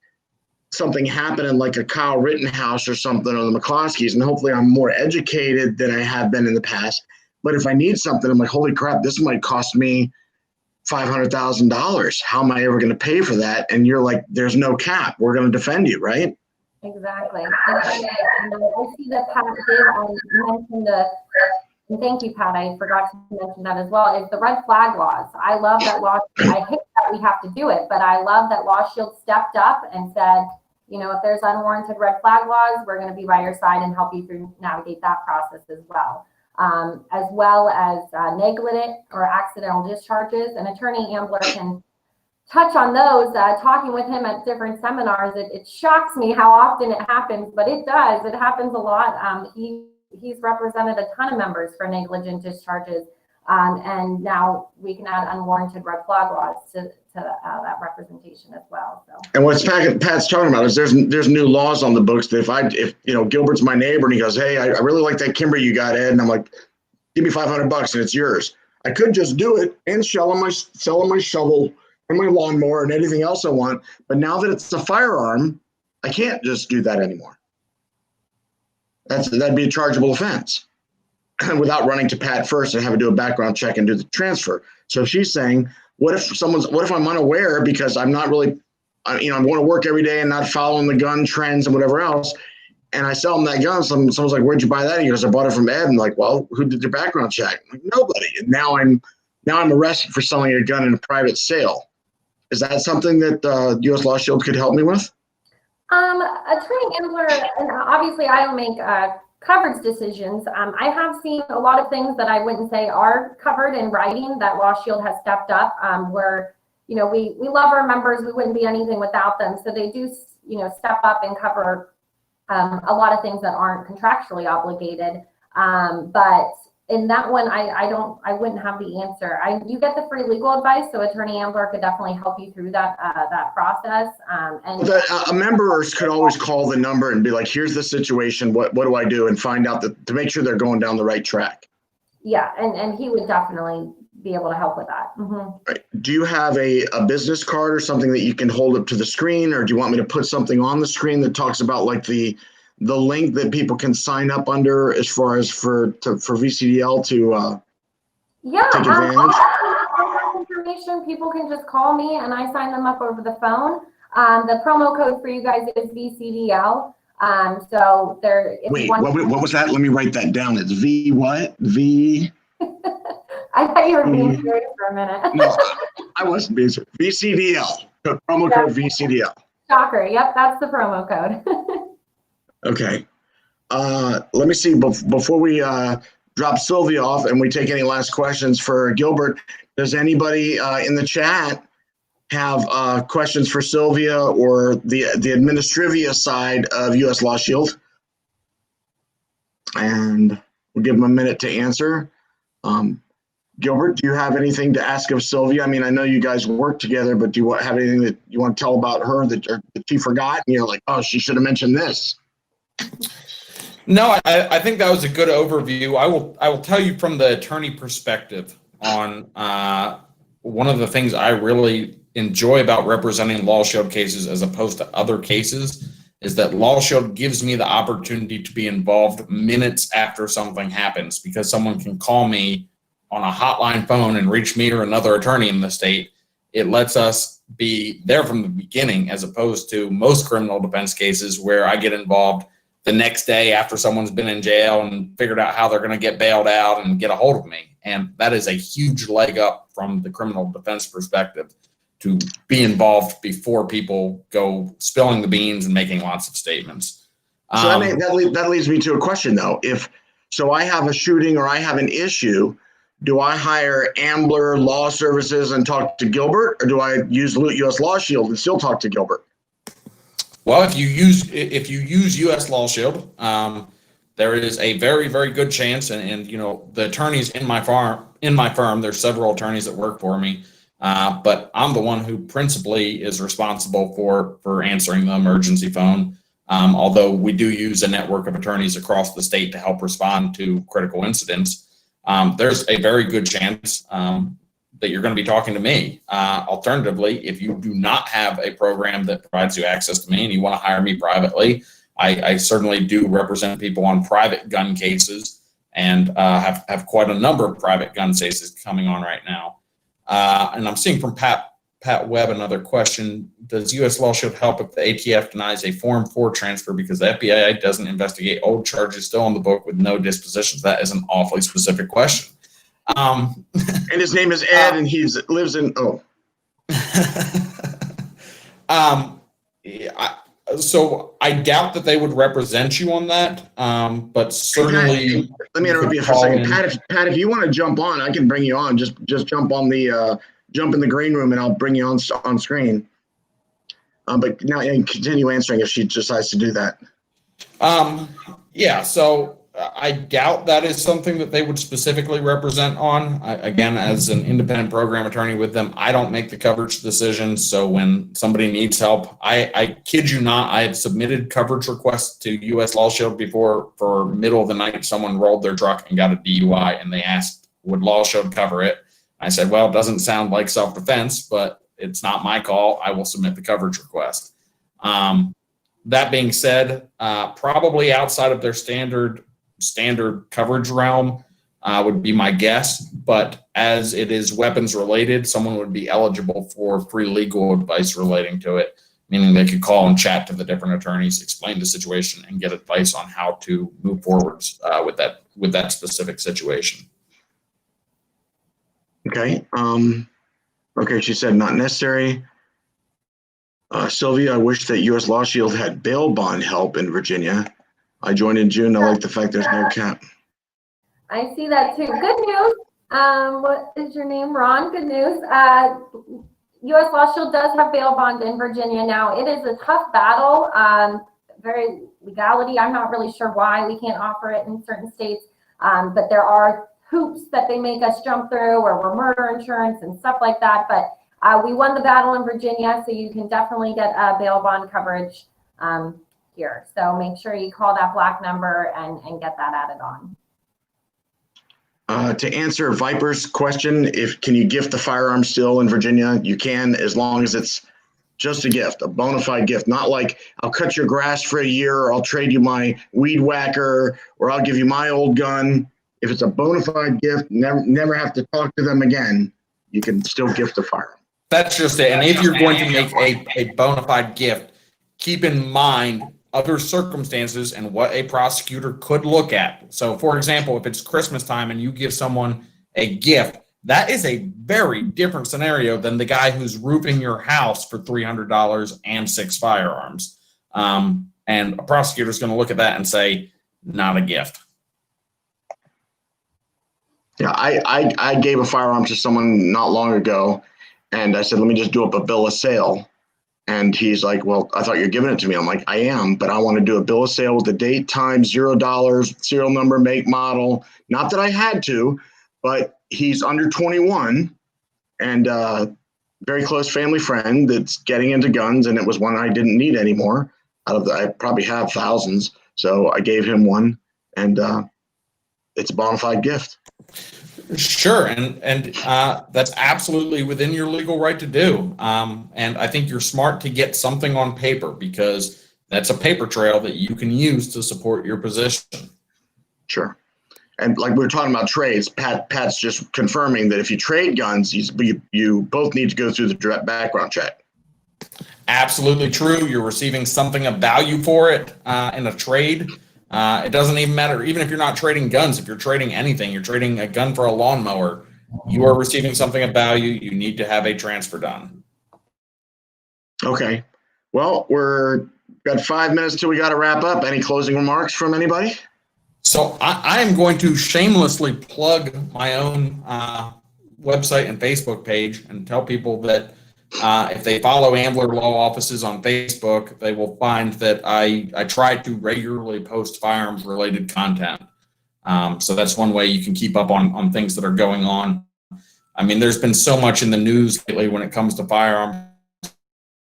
something happening like a Kyle Rittenhouse or something, or the McCloskeys, and hopefully I'm more educated than I have been in the past. But if I need something, I'm like, holy crap, this might cost me $500,000. How am I ever going to pay for that? And you're like, there's no cap. We're going to defend you, right? Exactly. I see that Pat did mention and thank you, Pat, I forgot to mention that as well, is the red flag laws. I love that law. I hate that we have to do it, but I love that Law Shield stepped up and said, if there's unwarranted red flag laws, we're going to be by your side and help you through navigate that process as well. As well as negligent or accidental discharges. And Attorney Ambler can touch on those. Talking with him at different seminars, it shocks me how often it happens, but it does. It happens a lot. He's represented a ton of members for negligent discharges, and now we can add unwarranted red flag laws to that representation as well. So. And what Pat's talking about is there's new laws on the books that if Gilbert's my neighbor and he goes, hey, I really like that Kimber you got, Ed, and I'm like, give me $500 and it's yours. I could just do it and sell him my shovel and my lawnmower and anything else I want, but now that it's a firearm, I can't just do that anymore. That'd be a chargeable offense without running to Pat first and having to do a background check and do the transfer. So she's saying, what if I'm unaware because I'm not really, I'm going to work every day and not following the gun trends and whatever else, and I sell him that gun. Someone's like, where'd you buy that? He goes, I bought it from Ed. I'm like, well, who did your background check? I'm like, nobody. And now I'm arrested for selling a gun in a private sale. Is that something that U.S. Law Shield could help me with? Attorney Ambler, and obviously I don't make coverage decisions. I have seen a lot of things that I wouldn't say are covered in writing that Law Shield has stepped up, where, we love our members. We wouldn't be anything without them. So they do, step up and cover a lot of things that aren't contractually obligated. But in that one, I wouldn't have the answer. You get the free legal advice, so Attorney Ambler could definitely help you through that process. Members could always call the number and be like, "Here's the situation. What do I do?" and find out to make sure they're going down the right track. Yeah, and he would definitely be able to help with that. Mm-hmm. Right. Do you have a business card or something that you can hold up to the screen, or do you want me to put something on the screen that talks about like the link that people can sign up under as far as for VCDL to take advantage? Information, people can just call me and I sign them up over the phone. The promo code for you guys is VCDL. So there. Wait, what was that? Let me write that down. It's V what? V. I thought you were being serious for a minute. No, I wasn't being serious. VCDL, promo code VCDL. Shocker. Yep, that's the promo code. Okay. Let me see, before we drop Sylvia off and we take any last questions for Gilbert, does anybody in the chat have questions for Sylvia or the administrivia side of U.S. Law Shield? And we'll give them a minute to answer. Gilbert, do you have anything to ask of Sylvia? I mean, I know you guys work together, but do you have anything that you want to tell about her that she forgot? And you're like, oh, she should have mentioned this. No, I think that was a good overview. I will tell you from the attorney perspective on one of the things I really enjoy about representing Law Shield cases as opposed to other cases is that Law Shield gives me the opportunity to be involved minutes after something happens, because someone can call me on a hotline phone and reach me or another attorney in the state. It lets us be there from the beginning, as opposed to most criminal defense cases where I get involved the next day after someone's been in jail and figured out how they're going to get bailed out and get a hold of me. And that is a huge leg up from the criminal defense perspective, to be involved before people go spilling the beans and making lots of statements. So that leads me to a question, though. If so, I have a shooting or I have an issue. Do I hire Ambler Law Services and talk to Gilbert, or do I use U.S. Law Shield and still talk to Gilbert? Well, if you use U.S. Law Shield, there is a very, very good chance, and you know, the attorneys in my firm, there's several attorneys that work for me, but I'm the one who principally is responsible for answering the emergency phone. Although we do use a network of attorneys across the state to help respond to critical incidents, there's a very good chance that you're going to be talking to me. Alternatively, if you do not have a program that provides you access to me and you want to hire me privately, I certainly do represent people on private gun cases, and have quite a number of private gun cases coming on right now. And I'm seeing from Pat Webb another question: does U.S. Law Shield help if the ATF denies a Form 4 transfer because the FBI doesn't investigate old charges still on the book with no dispositions? That is an awfully specific question. And his name is Ed, and he lives in So I doubt that they would represent you on that, but certainly. Pat, let me interrupt you for a second, Pat. If you want to jump on, I can bring you on. Just jump on the jump in the green room, and I'll bring you on screen. But now continue answering if she decides to do that. Yeah. So I doubt that is something that they would specifically represent on. Again, as an independent program attorney with them, I don't make the coverage decisions. So when somebody needs help, I kid you not, I have submitted coverage requests to U.S. Law Shield before. For middle of the night, someone rolled their truck and got a DUI, and they asked, would Law Shield cover it? I said, well, it doesn't sound like self-defense, but it's not my call. I will submit the coverage request. That being said, probably outside of their standard coverage realm would be my guess, but as it is weapons related, someone would be eligible for free legal advice relating to it, meaning they could call and chat to the different attorneys, explain the situation, and get advice on how to move forwards with that specific situation. Okay. Okay, she said not necessary. Sylvia, I wish that U.S. Law Shield had bail bond help in Virginia. I joined in June. I like the fact there's no cap. I see that too. Good news. What is your name, Ron? Good news. U.S. Law Shield does have bail bond in Virginia now. It is a tough battle. Very legality. I'm not really sure why we can't offer it in certain states, but there are hoops that they make us jump through, or we're murder insurance and stuff like that. But we won the battle in Virginia, so you can definitely get bail bond coverage here. So make sure you call that black number and get that added on. To answer Viper's question, can you gift the firearm still in Virginia? You can, as long as it's just a gift, a bona fide gift. Not like I'll cut your grass for a year, or I'll trade you my weed whacker, or I'll give you my old gun. If it's a bona fide gift, never have to talk to them again, you can still gift a firearm. That's just it. And if you're going to make a bona fide gift, keep in mind other circumstances and what a prosecutor could look at. So, for example, if it's Christmas time and you give someone a gift, that is a very different scenario than the guy who's roofing your house for $300 and 6 firearms. And a prosecutor is going to look at that and say, not a gift. Yeah, I gave a firearm to someone not long ago, and I said, let me just do up a bill of sale. And he's like, well, I thought you're giving it to me. I'm like, I am, but I want to do a bill of sale with the date, time, $0, serial number, make, model. Not that I had to, but he's under 21 and very close family friend that's getting into guns. And it was one I didn't need anymore. I probably have thousands. So I gave him one, and it's a bona fide gift. Sure, and that's absolutely within your legal right to do. And I think you're smart to get something on paper, because that's a paper trail that you can use to support your position. Sure. And like we were talking about trades, Pat's just confirming that if you trade guns, you both need to go through the direct background check. Absolutely true. You're receiving something of value for it in a trade. It doesn't even matter, even if you're not trading guns, if you're trading anything, you're trading a gun for a lawnmower, you are receiving something of value. You need to have a transfer done. Okay. Well, we're got 5 minutes till we got to wrap up. Any closing remarks from anybody? So I am going to shamelessly plug my own website and Facebook page and tell people that if they follow Ambler Law Offices on Facebook, they will find that I try to regularly post firearms related content. So that's one way you can keep up on things that are going on. I mean, there's been so much in the news lately when it comes to firearms,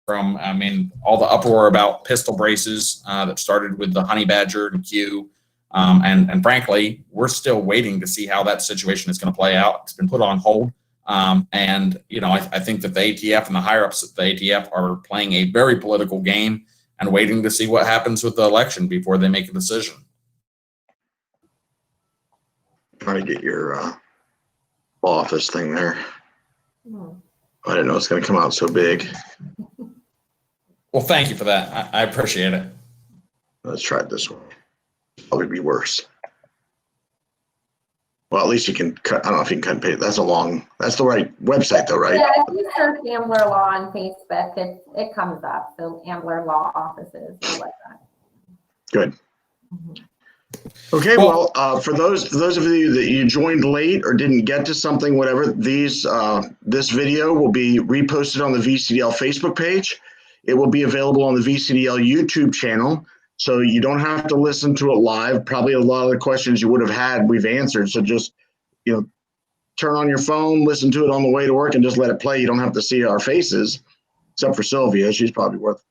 from, I mean, all the uproar about pistol braces that started with the Honey Badger and Q. And frankly, we're still waiting to see how that situation is going to play out. It's been put on hold. And, you know, I think that the ATF and the higher ups at the ATF are playing a very political game and waiting to see what happens with the election before they make a decision. Trying to get your law office thing there. I didn't know it's going to come out so big. Well, thank you for that. I appreciate it. Let's try it this way. Probably be worse. Well, at least you can cut. I don't know if you can cut and paste. That's the right website though, right? Yeah, if you search Ambler Law on Facebook, it comes up. So Ambler Law Offices, I like that. Good. Okay, well, for those of you that you joined late or didn't get to something, whatever, this video will be reposted on the VCDL Facebook page. It will be available on the VCDL YouTube channel, so you don't have to listen to it live. Probably a lot of the questions you would have had, we've answered. So just, turn on your phone, listen to it on the way to work, and just let it play. You don't have to see our faces, except for Sylvia. She's probably worth,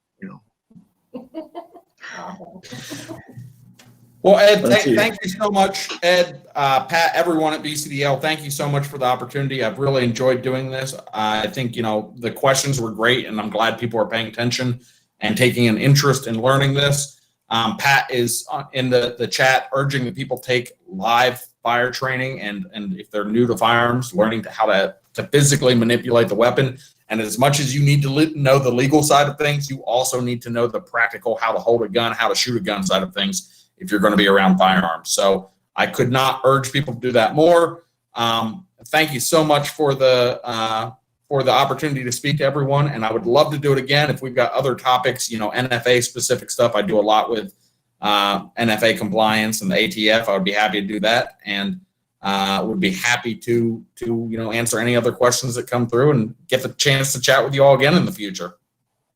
Well, Ed, thank you so much, Ed, Pat, everyone at VCDL. Thank you so much for the opportunity. I've really enjoyed doing this. I think, the questions were great, and I'm glad people are paying attention and taking an interest in learning this. Pat is in the chat urging that people take live fire training, and if they're new to firearms, learning how to physically manipulate the weapon. And as much as you need to know the legal side of things, you also need to know the practical, how to hold a gun, how to shoot a gun side of things if you're going to be around firearms. So I could not urge people to do that more. Thank you so much for the opportunity to speak to everyone. And I would love to do it again if we've got other topics, NFA specific stuff. I do a lot with NFA compliance and the ATF. I would be happy to do that. And would be happy to answer any other questions that come through and get the chance to chat with you all again in the future.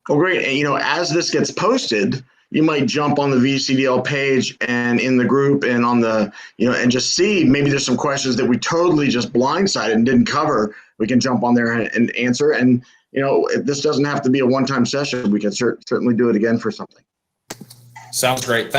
Well, great. And, as this gets posted, you might jump on the VCDL page and in the group and on the, and just see maybe there's some questions that we totally just blindsided and didn't cover. We can jump on there and answer. And, this doesn't have to be a one-time session. We can certainly do it again for something. Sounds great.